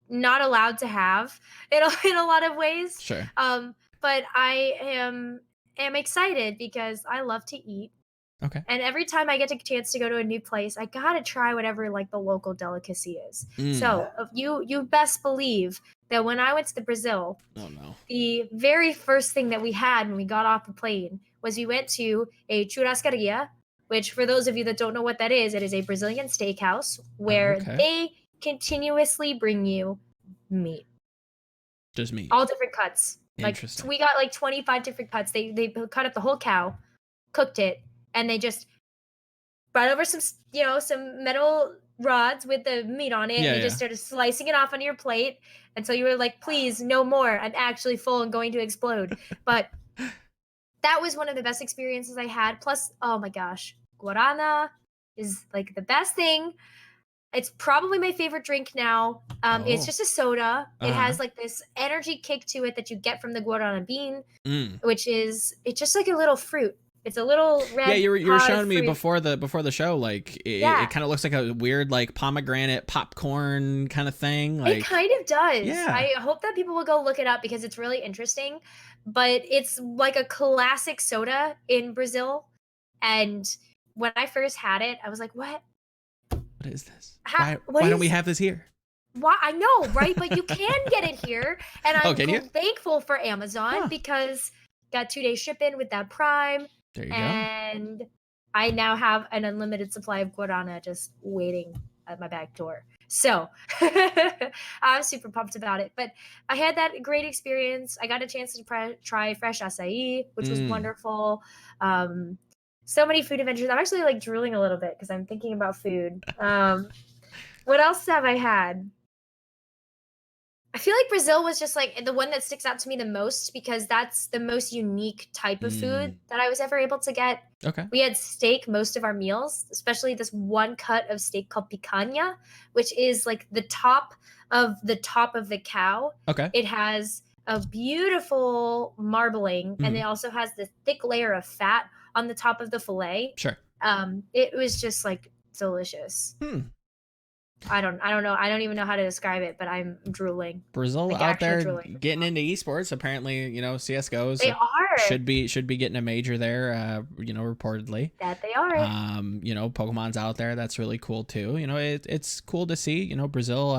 B: not allowed to have in a lot of ways.
A: Sure.
B: But I am excited because I love to eat.
A: Okay.
B: And every time I get a chance to go to a new place, I gotta try whatever like the local delicacy is.
A: Mm.
B: So you best believe that when I went to the Brazil,
A: Oh no.
B: the very first thing that we had when we got off the plane was we went to a churrascaria, which for those of you that don't know what that is, it is a Brazilian steakhouse
A: Oh,
B: where
A: okay.
B: they continuously bring you meat,
A: Just meat.
B: all different cuts. Like
A: Interesting.
B: we got like 25 different cuts. They cut up the whole cow, cooked it, and they just brought over some metal rods with the meat on it, and
A: Yeah,
B: they just
A: yeah.
B: started slicing it off on your plate until you were like, please, no more. I'm actually full and going to explode. But that was one of the best experiences I had. Plus, oh my gosh, guarana is like the best thing. It's probably my favorite drink now. It's
A: Oh.
B: just a soda. It
A: Uh-huh.
B: has like this energy kick to it that you get from the guarana bean,
A: Mm.
B: which is it's just like a little fruit. It's a little
A: Yeah,
B: red
A: you were
B: pod of
A: showing me
B: fruit.
A: before the show, like it
B: Yeah,
A: kind of looks like a weird like pomegranate popcorn kind of thing.
B: it
A: Like,
B: kind of does.
A: yeah.
B: I hope that people will go look it up because it's really interesting. But it's like a classic soda in Brazil. And when I first had it, I was like, "What?
A: What is this?
B: How, what
A: Why don't we
B: is
A: have this here?
B: why I know, right? But you can get it here, and
A: Oh,
B: I'm
A: can you?
B: thankful for Amazon
A: Huh.
B: because got 2 day shipping with that Prime,
A: There you go.
B: and I now have an unlimited supply of guarana just waiting at my back door. So I'm super pumped about it. But I had that great experience. I got a chance to try fresh acai, which was
A: Mm.
B: wonderful. Um, so many food adventures. I'm actually like drooling a little bit because I'm thinking about food. What else have I had? I feel like Brazil was just like the one that sticks out to me the most because that's the most unique type of food
A: Mm.
B: that I was ever able to get.
A: Okay.
B: We had steak most of our meals, especially this one cut of steak called picanha, which is like the top of the cow.
A: Okay.
B: It has a beautiful marbling, and it
A: Mm.
B: also has this thick layer of fat on the top of the fillet.
A: Sure.
B: It was just like delicious.
A: Hmm.
B: I don't know. I don't even know how to describe it, but I'm drooling.
A: Brazil
B: Like
A: out
B: actually
A: there
B: drooling.
A: getting into esports. Apparently, you know, CS:GO's
B: They are.
A: should be getting a major there. You know, reportedly.
B: That they are.
A: You know, Pokemon's out there. That's really cool too. You know, it's cool to see. You know, Brazil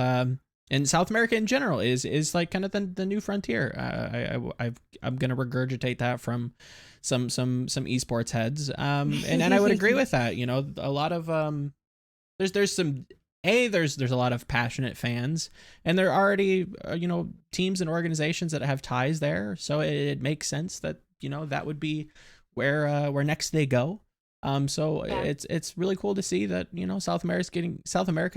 A: and South America in general is like kind of the new frontier. I'm gonna regurgitate that from some esports heads. And I would agree with that. You know, a lot of there's some there's a lot of passionate fans, and there are already you know, teams and organizations that have ties there, so it makes sense that, you know, that would be where next they go. So
B: Yeah.
A: it's really cool to see that, you know, South America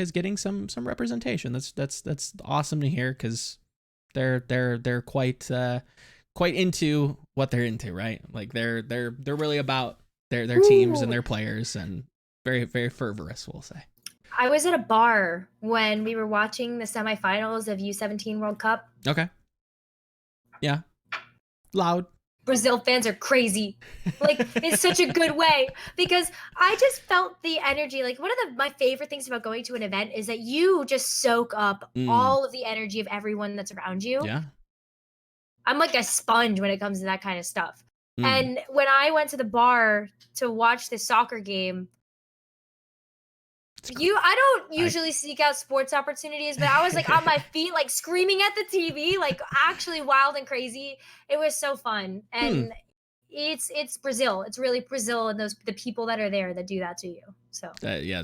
A: is getting some representation. That's awesome to hear, because they're quite into what they're into, right? Like they're really about their teams and
B: Ooh.
A: their players, and very, very fervorous, we'll say.
B: I was at a bar when we were watching the semifinals of U17 World Cup.
A: Okay. Yeah. Loud.
B: Brazil fans are crazy. Like in such a good way because I just felt the energy. Like one of my favorite things about going to an event is that you just soak up
A: Mm.
B: all of the energy of everyone that's around you.
A: Yeah.
B: I'm like a sponge when it comes to that kind of stuff.
A: Mm.
B: And when I went to the bar to watch the soccer game, I don't usually seek out sports opportunities, but I was like on my feet, like screaming at the TV, like actually wild and crazy. It was so fun.
A: Hmm.
B: And it's Brazil. It's really Brazil and the people that are there that do that to you. So
A: Yeah,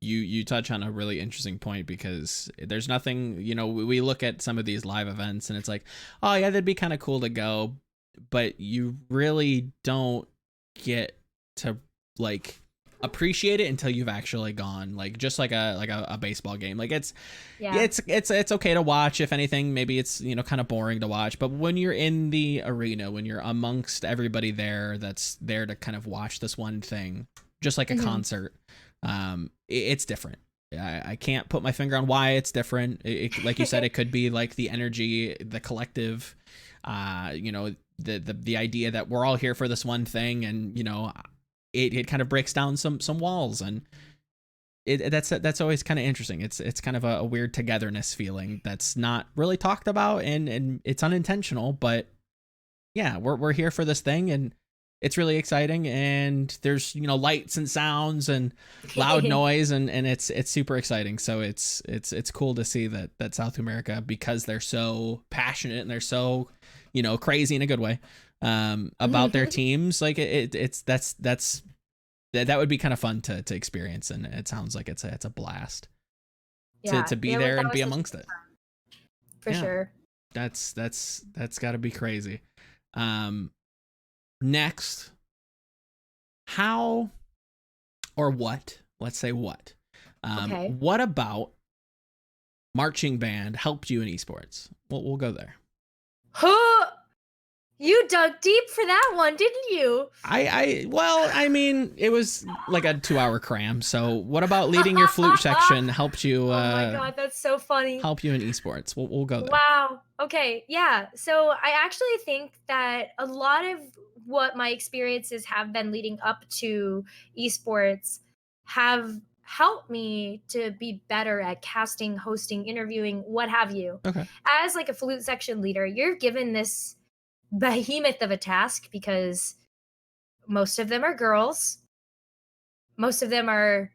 A: you touch on a really interesting point, because there's nothing, we look at some of these live events and it's like, oh yeah, that'd be kind of cool to go, but you really don't get to like appreciate it until you've actually gone, like just like a baseball game. Like it's okay to watch. If anything, maybe it's kind of boring to watch, but when you're in the arena, when you're amongst everybody there that's there to kind of watch this one thing, just like a concert, it's different. I can't put my finger on why it's different. Like you said, it could be like the energy, the collective, the idea that we're all here for this one thing, and it kind of breaks down some walls, and that's always kind of interesting. It's kind of a weird togetherness feeling that's not really talked about, and it's unintentional, but yeah, we're here for this thing, and it's really exciting, and there's lights and sounds and loud noise, and it's super exciting. So it's cool to see that South America, because they're so passionate and they're so crazy in a good way about their teams. Like that would be kind of fun to experience, and it sounds like it's a blast to be there and be amongst it.
B: For sure.
A: That's got to be crazy. Next, how or what? Let's say what. What about marching band helped you in esports? We'll go there.
B: You dug deep for that one, didn't you?
A: Well, I mean, it was like a 2-hour cram. So what about leading your flute section helped you?
B: Oh my God, that's so funny.
A: Help you in esports. We'll go there.
B: Wow. Okay. Yeah. So I actually think that a lot of what my experiences have been leading up to esports have helped me to be better at casting, hosting, interviewing, what have you.
A: Okay.
B: As like a flute section leader, you're given this behemoth of a task, because most of them are girls. Most of them are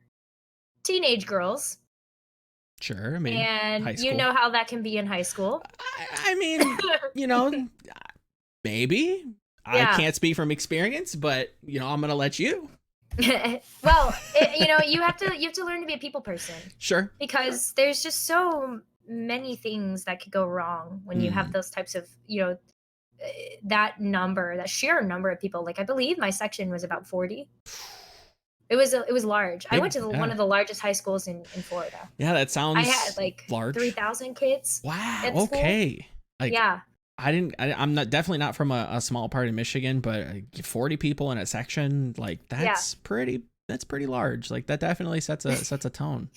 B: teenage girls.
A: Sure. I mean,
B: and you know how that can be in high school.
A: I mean, maybe. Yeah. I can't speak from experience, but I'm gonna let you.
B: Well, you have to learn to be a people person.
A: Sure.
B: Because there's just so many things that could go wrong when you have those types of that sheer number of people. Like I believe my section was about 40. It was large. I went to one of the largest high schools in Florida.
A: Yeah, that sounds.
B: I had like
A: large.
B: 3,000 kids.
A: Wow. Okay.
B: Like, yeah.
A: I'm definitely not from a small part of Michigan, but 40 people in a section, like that's pretty large. Like that definitely sets a tone.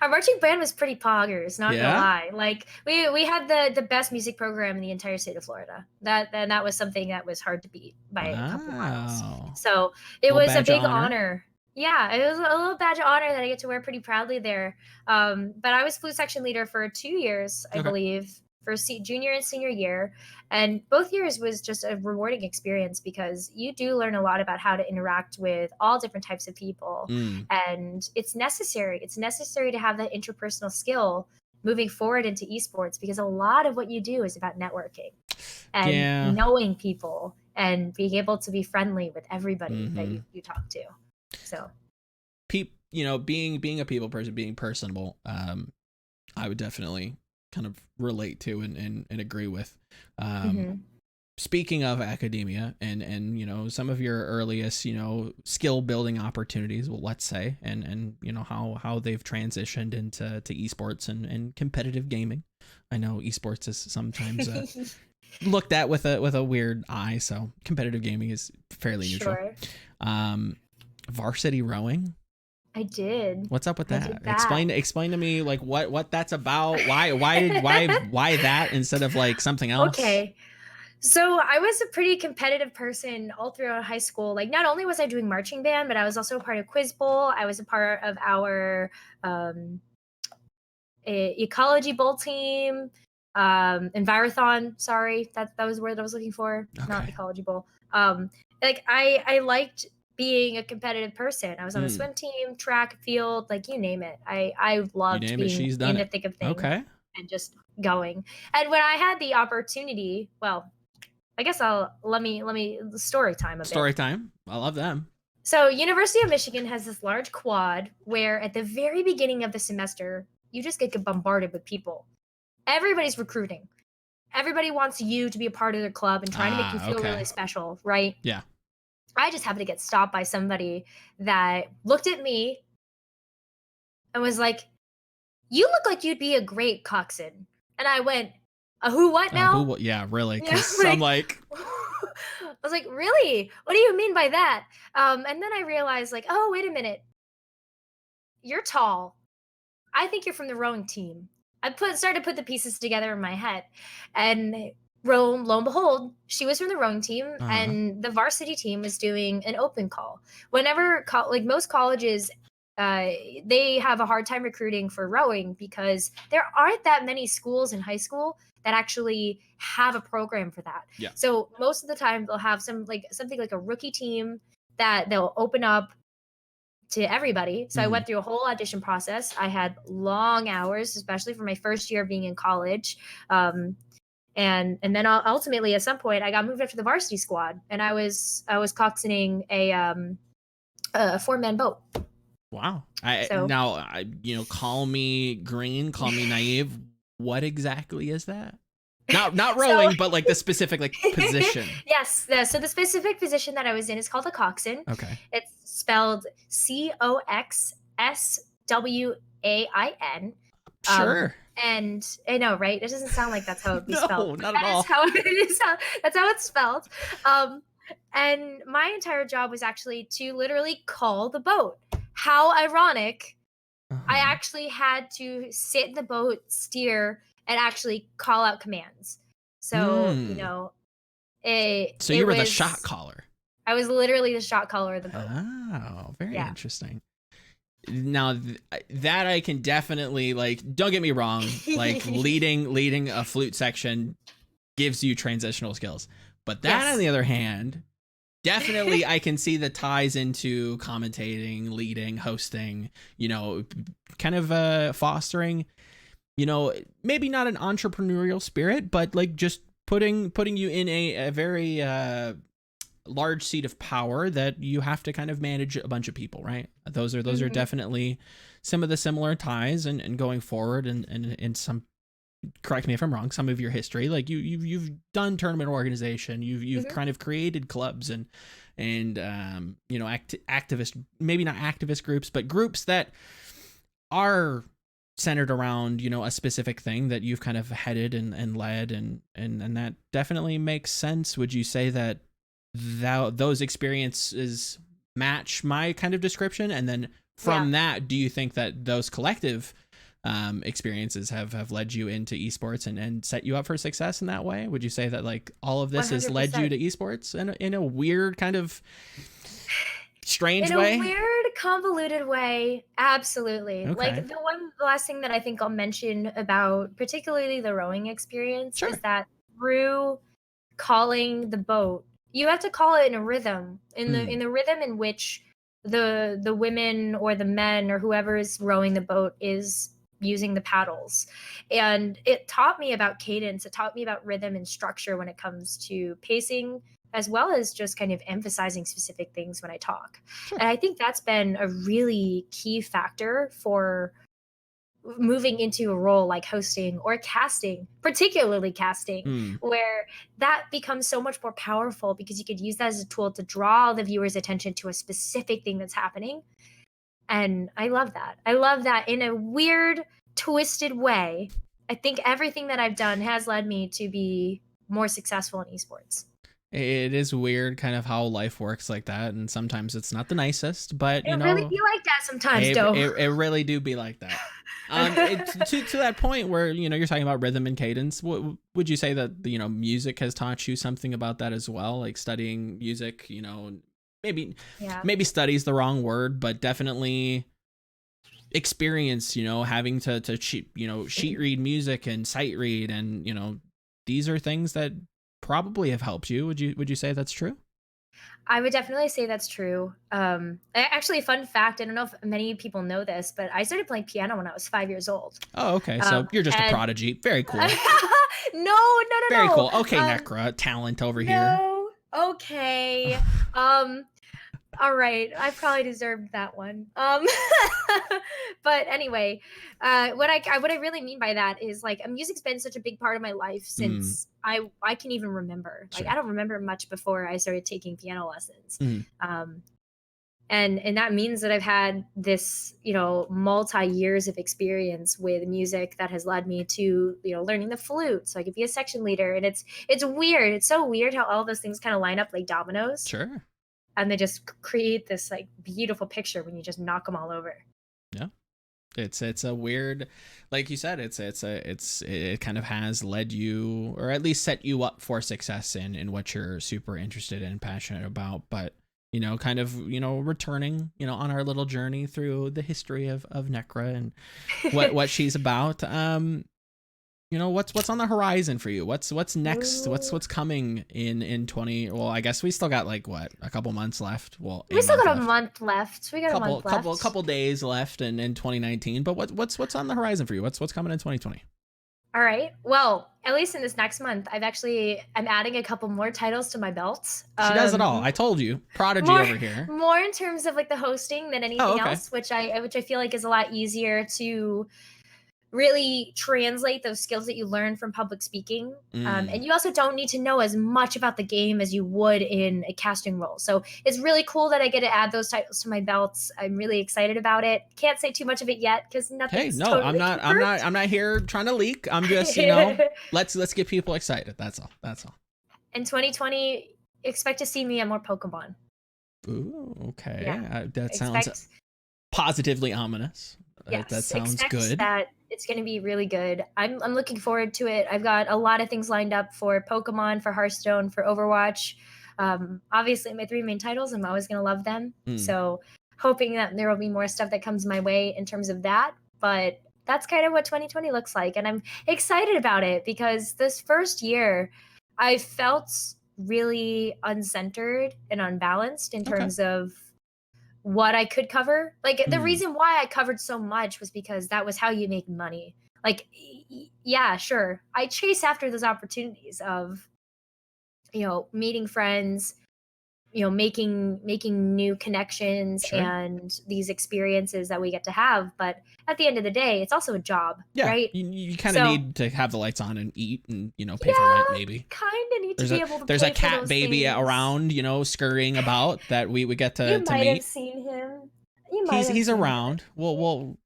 B: Our marching band was pretty poggers, not gonna lie. Like we had the best music program in the entire state of Florida. That was something that was hard to beat by a couple miles. So it was a big honor. Yeah, it was a little badge of honor that I get to wear pretty proudly there. But I was flute section leader for 2 years, I believe, for junior and senior year. And both years was just a rewarding experience, because you do learn a lot about how to interact with all different types of people. And it's necessary. It's necessary to have that interpersonal skill moving forward into esports, because a lot of what you do is about networking and knowing people and being able to be friendly with everybody that you talk to. So,
A: being a people person, being personable, I would definitely kind of relate to and agree with. Speaking of academia and some of your earliest skill building opportunities, well, let's say, and how they've transitioned into esports and competitive gaming. I know esports is sometimes looked at with a weird eye, so competitive gaming is fairly neutral. Varsity rowing.
B: I did.
A: What's up with that? Explain to me like what that's about. Why that instead of like something else?
B: Okay. So I was a pretty competitive person all throughout high school. Like not only was I doing marching band, but I was also a part of Quiz Bowl. I was a part of our ecology bowl team, Envirothon. Sorry, that was the word I was looking for. Okay. Not ecology bowl. Like I liked being a competitive person. I was on the swim team, track, field, like you name it. I loved being in the thick of things.
A: Okay.
B: And just going. And when I had the opportunity, well, I guess let me story time a bit.
A: Story time. I love them.
B: So University of Michigan has this large quad where at the very beginning of the semester, you just get bombarded with people. Everybody's recruiting. Everybody wants you to be a part of their club and trying to make you feel
A: Okay.
B: really special, right?
A: Yeah.
B: I just happened to get stopped by somebody that looked at me and was like, "You look like you'd be a great coxswain." And I went, "A who what now?"
A: Yeah, really.
B: Yeah,
A: Because I'm like,
B: I was like, "Really? What do you mean by that?" And then I realized, like, oh, wait a minute. You're tall. I think you're from the rowing team. I started to put the pieces together in my head, and lo and behold, she was from the rowing team,
A: uh-huh.
B: and the varsity team was doing an open call. Whenever, like most colleges, they have a hard time recruiting for rowing because there aren't that many schools in high school that actually have a program for that.
A: Yeah.
B: So most of the time, they'll have something like a rookie team that they'll open up to everybody. So I went through a whole audition process. I had long hours, especially for my first year of being in college. And then ultimately at some point I got moved up to the varsity squad, and I was coxswaining a 4-man boat.
A: Wow.
B: So
A: Call me green, call me naive. What exactly is that? Not rowing, but like the specific like position.
B: Yes. So the specific position that I was in is called a coxswain.
A: Okay.
B: It's spelled COXSWAIN.
A: Sure.
B: And I know, right? It doesn't sound like that's how it'd be
A: No,
B: spelled.
A: not at all.
B: That's how it's spelled. And my entire job was actually to literally call the boat. How ironic. I actually had to sit in the boat, steer, and actually call out commands. So,
A: So you were the shot caller.
B: I was literally the shot caller of the boat.
A: Oh, very interesting. Now that I can definitely, like, don't get me wrong, like leading a flute section gives you transitional skills. But that, on the other hand, definitely I can see the ties into commentating, leading, hosting, kind of fostering, maybe not an entrepreneurial spirit, but like just putting you in a very large seat of power that you have to kind of manage a bunch of people, right? Those are definitely some of the similar ties and going forward and some, correct me if I'm wrong, some of your history, like you've done tournament organization, you've kind of created clubs and activist, maybe not activist groups, but groups that are centered around, a specific thing that you've kind of headed and led and that definitely makes sense. Would you say that those experiences match my kind of description? And then from that, do you think that those collective experiences have led you into esports and set you up for success in that way? Would you say that like all of this 100%. Has led you to esports in a weird kind of strange way?
B: In a weird, convoluted way, absolutely.
A: Okay.
B: Like the last thing that I think I'll mention about particularly the rowing experience is that through calling the boat, you have to call it in a rhythm, in the rhythm in which the women or the men or whoever is rowing the boat is using the paddles. And it taught me about cadence. It taught me about rhythm and structure when it comes to pacing, as well as just kind of emphasizing specific things when I talk. Sure. And I think that's been a really key factor for moving into a role like hosting or casting, particularly casting, where that becomes so much more powerful because you could use that as a tool to draw the viewer's attention to a specific thing that's happening. And I love that. I love that in a weird, twisted way. I think everything that I've done has led me to be more successful in esports.
A: It is weird kind of how life works like that, and sometimes it's not the nicest, but
B: it really be like that sometimes, though.
A: It really do be like that. To that point where you're talking about rhythm and cadence, would you say that music has taught you something about that as well? Like studying music, maybe study's the wrong word, but definitely experience, having to sheet read music and sight read, and these are things that probably have helped you. Would you say that's true?
B: I would definitely say that's true. Actually, fun fact, I don't know if many people know this, but I started playing piano when I was 5 years old.
A: Oh, okay. So you're just a prodigy. Very cool.
B: No.
A: Very cool. Okay, Nekkra, talent over here.
B: Okay. All right, I probably deserved that one. But anyway, what I really mean by that is like music's been such a big part of my life
A: Mm,
B: since I can even remember. Like I
A: sure.
B: don't remember much before I started taking piano lessons.
A: Mm,
B: Um, and that means that I've had this, multi years of experience with music that has led me to, learning the flute so I could be a section leader. And it's weird. It's so weird how all those things kind of line up like dominoes,
A: sure.
B: and they just create this like beautiful picture when you just knock them all over.
A: Yeah. It's a weird, like you said, it kind of has led you, or at least set you up for success in what you're super interested and passionate about. But kind of returning on our little journey through the history of Nekkra and what she's about. What's on the horizon for you? What's next?
B: Ooh.
A: What's coming in 20? Well, I guess we still got like what, a couple months left. Well,
B: We
A: a
B: still
A: month
B: got a
A: left.
B: month left. We got a month left.
A: Couple days left in 2019. But what's on the horizon for you? What's coming in 2020?
B: All right. Well, at least in this next month, I'm adding a couple more titles to my belt.
A: She does it all. I told you, prodigy
B: More
A: over here.
B: more in terms of like the hosting than
A: Oh,
B: anything
A: okay.
B: else, which I feel like is a lot easier to really translate those skills that you learn from public speaking. And you also don't need to know as much about the game as you would in a casting role. So it's really cool that I get to add those titles to my belts. I'm really excited about it. Can't say too much of it yet because
A: Hey,
B: nothing's
A: no,
B: totally confirmed.
A: I'm not here trying to leak. I'm just, let's get people excited. That's all. That's all.
B: In 2020, expect to see me at more Pokemon.
A: Ooh, okay.
B: Yeah.
A: That sounds
B: Expect
A: positively ominous. That
B: Yes,
A: sounds
B: expect
A: good.
B: that it's going to be really good. I'm looking forward to it. I've got a lot of things lined up for Pokemon, for Hearthstone, for Overwatch. Obviously, my three main titles, I'm always going to love them. So, hoping that there will be more stuff that comes my way in terms of that. But that's kind of what 2020 looks like. And I'm excited about it because this first year, I felt really uncentered and unbalanced in
A: Okay.
B: terms of what I could cover. Like the
A: Mm,
B: reason why I covered so much was because that was how you make money. Like yeah, sure. I chase after those opportunities of meeting friends, making new connections
A: sure.
B: and these experiences that we get to have, but at the end of the day, it's also a job,
A: Yeah,
B: right?
A: you kind of
B: So,
A: need to have the lights on and eat and pay for rent
B: yeah,
A: maybe.
B: kind of need to
A: There's
B: be
A: a
B: able to
A: there's a
B: pay for
A: cat
B: those
A: baby
B: things.
A: around, scurrying about that we get
B: You
A: to
B: might have
A: meet.
B: seen him. You might have
A: He's
B: seen him.
A: around. Well,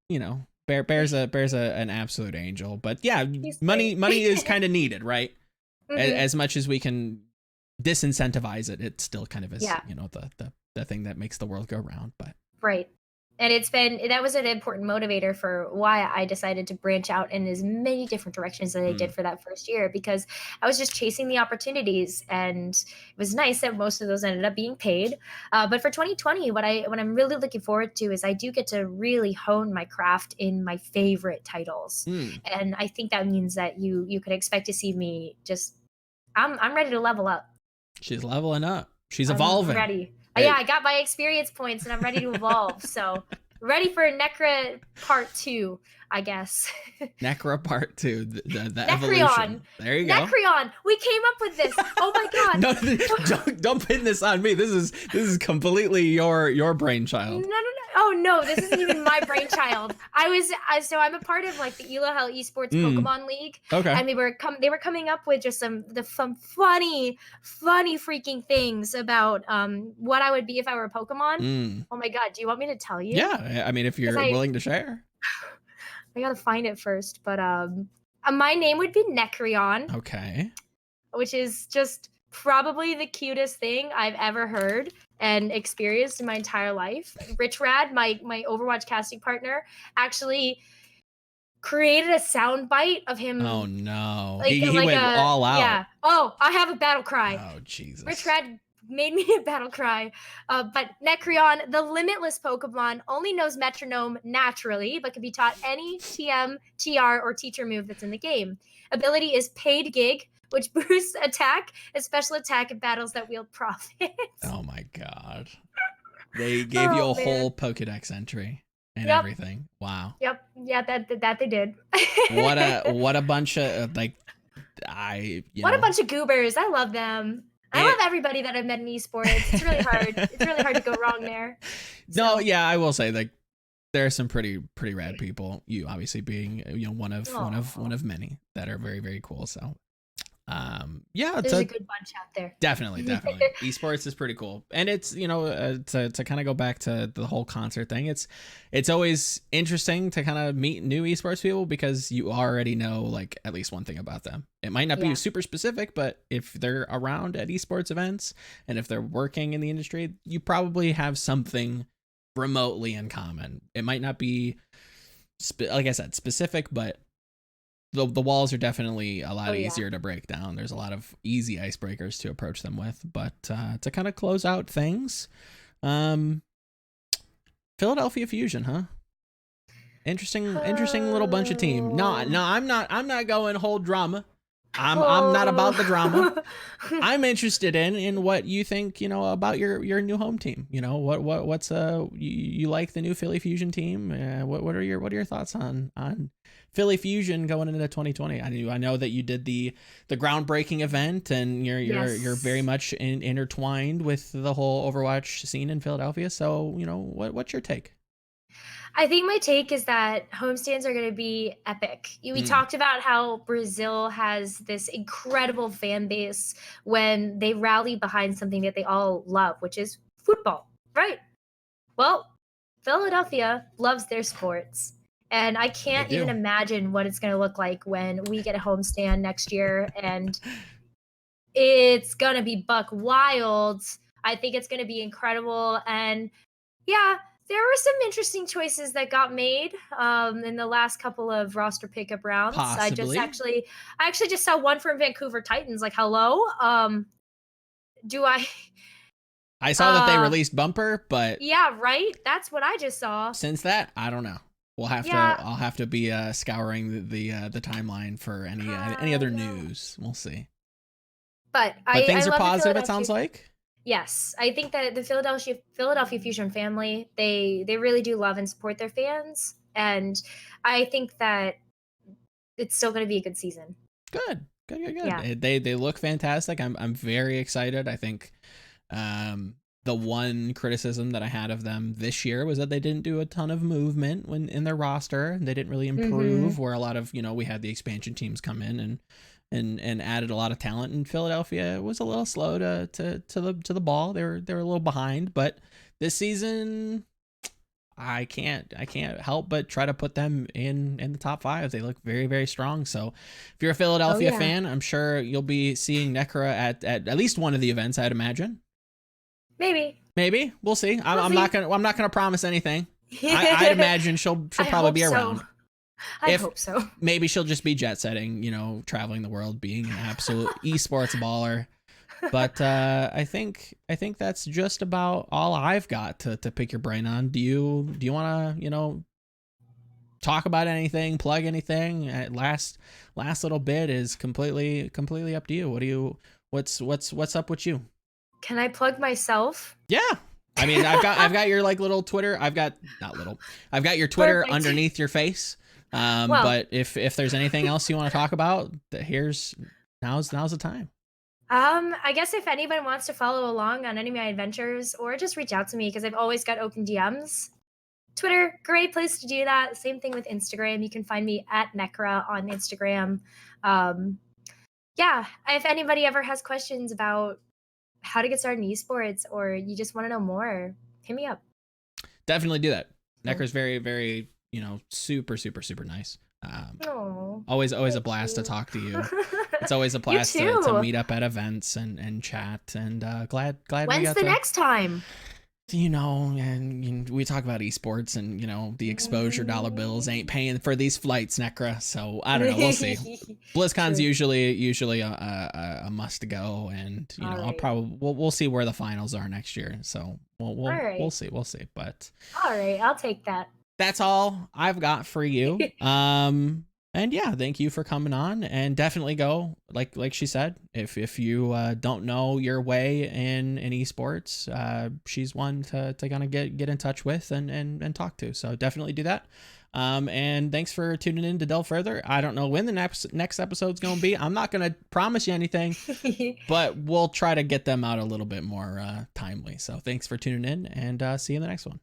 A: bears an absolute angel. But yeah,
B: He's
A: money
B: great.
A: is kind of needed, right?
B: Mhm.
A: As much as we can disincentivize it, it still kind of is,
B: Yeah.
A: the thing that makes the world go round. But
B: Right. And that was an important motivator for why I decided to branch out in as many different directions that I did for that first year, because I was just chasing the opportunities, and it was nice that most of those ended up being paid. But for 2020, what I'm really looking forward to is I do get to really hone my craft in my favorite titles, and I think that means that you could expect to see me just I'm ready to level up.
A: she's leveling up. She's
B: I'm
A: evolving.
B: ready. Yeah, I got my experience points and I'm ready to evolve. So ready for Nekkra part 2, I guess.
A: Nekkra part 2, the
B: Necreon.
A: evolution. There you go.
B: Necreon. We came up with this. Oh my god.
A: No, don't pin this on me. This is completely your brainchild.
B: No. Oh no, this isn't even my brainchild. So I'm a part of like the eSports Pokemon League.
A: Okay.
B: And they were coming up with just some funny freaking things about what I would be if I were a Pokemon. Oh my god, do you want me to tell you?
A: Yeah, I mean, if you're willing to share.
B: I gotta find it first, but my name would be Necreon.
A: Okay.
B: Which is just probably the cutest thing I've ever heard and experienced in my entire life. Rich Rad, my Overwatch casting partner, actually created a sound bite of him.
A: Oh no, he went all out.
B: Yeah. Oh, I have a battle cry.
A: Oh Jesus.
B: Rich Rad made me a battle cry. But Necreon, the limitless Pokemon, only knows metronome naturally, but can be taught any TM, TR, or teacher move that's in the game. Ability is Paid Gig, which boosts attack and special attack in battles that wield profit.
A: Oh my god. They gave you a whole Pokedex entry and everything. Wow.
B: Yep. Yeah, that they did.
A: What a bunch of
B: What a bunch of goobers. I love them. I love everybody that I've met in esports. It's really hard. It's really hard to go wrong there.
A: No,
B: So,
A: yeah, I will say, like, there are some pretty rad people. You obviously being, one of many that are very, very cool. So yeah,
B: there's a good bunch out there.
A: definitely esports is pretty cool. And it's, to kind of go back to the whole concert thing, it's always interesting to kind of meet new esports people, because you already know, like, at least one thing about them. It might not be super specific, but if they're around at esports events and if they're working in the industry, you probably have something remotely in common. It might not be like I said, specific, but the walls are definitely a lot easier to break down. There's a lot of easy icebreakers to approach them with. But to kind of close out things, Philadelphia Fusion, huh? Interesting little bunch of team. No, I'm not going whole drama. I'm not about the drama. I'm interested in what you think, about your new home team. What's you like the new Philly Fusion team? What are your thoughts on Philly Fusion going into 2020? I know that you did the groundbreaking event, and you're very much intertwined with the whole Overwatch scene in Philadelphia. So, what's your take?
B: I think my take is that homestands are going to be epic. We talked about how Brazil has this incredible fan base when they rally behind something that they all love, which is football, right? Well, Philadelphia loves their sports. And I can't even imagine what it's going to look like when we get a homestand next year, and it's going to be buck wild. I think it's going to be incredible. And yeah, there were some interesting choices that got made in the last couple of roster pickup rounds.
A: Possibly.
B: I actually just saw one from Vancouver Titans. Like, hello,
A: I saw that they released Bumper, but
B: yeah, right. That's what I just saw.
A: Since that, I don't know. I'll have to be scouring the timeline for any other news. We'll see.
B: But
A: things are positive. It sounds like.
B: Yes, I think that the Philadelphia Fusion family, they really do love and support their fans, and I think that it's still going to be a good season.
A: Good.
B: Yeah.
A: They look fantastic. I'm very excited. I think the one criticism that I had of them this year was that they didn't do a ton of movement when in their roster. They didn't really improve, where a lot of, we had the expansion teams come in and added a lot of talent, and Philadelphia was a little slow to the ball. They were a little behind, but this season I can't help but try to put them in the top 5. They look very, very strong. So if you're a Philadelphia fan, I'm sure you'll be seeing Nekkra at least one of the events, I'd imagine. Maybe we'll see. I'm not gonna promise anything. I'd imagine she'll probably be around.
B: I hope so.
A: Maybe she'll just be jet setting, traveling the world, being an absolute esports baller. But I think that's just about all I've got to pick your brain on. Do you want to talk about anything, plug anything? Last little bit is completely up to you. What's up with you?
B: Can I plug myself?
A: Yeah. I mean, I've got your little Twitter. I've got your Twitter underneath your face. But if there's anything else you want to talk about, now's the time.
B: I guess if anyone wants to follow along on any of my adventures, or just reach out to me, because I've always got open DMs. Twitter, great place to do that. Same thing with Instagram. You can find me at Nekkra on Instagram. If anybody ever has questions about how to get started in esports, or you just want to know more, hit me up.
A: Definitely do that. Nekkra's very, very, super, super, super nice. Always a blast to talk to you. It's always a blast to meet up at events and chat, and glad
B: when's the next time?
A: And we talk about esports, and the exposure dollar bills ain't paying for these flights, Nekkra. So I don't know. We'll see. BlizzCon's usually a must go, and we'll see where the finals are next year. So we'll see. But
B: all right, I'll take that.
A: That's all I've got for you. And yeah, thank you for coming on, and definitely go like she said, if you don't know your way in esports, she's one to kind of get in touch with and talk to. So definitely do that. And thanks for tuning in to delve further. I don't know when the next episode's going to be. I'm not going to promise you anything, but we'll try to get them out a little bit more timely. So thanks for tuning in, and see you in the next one.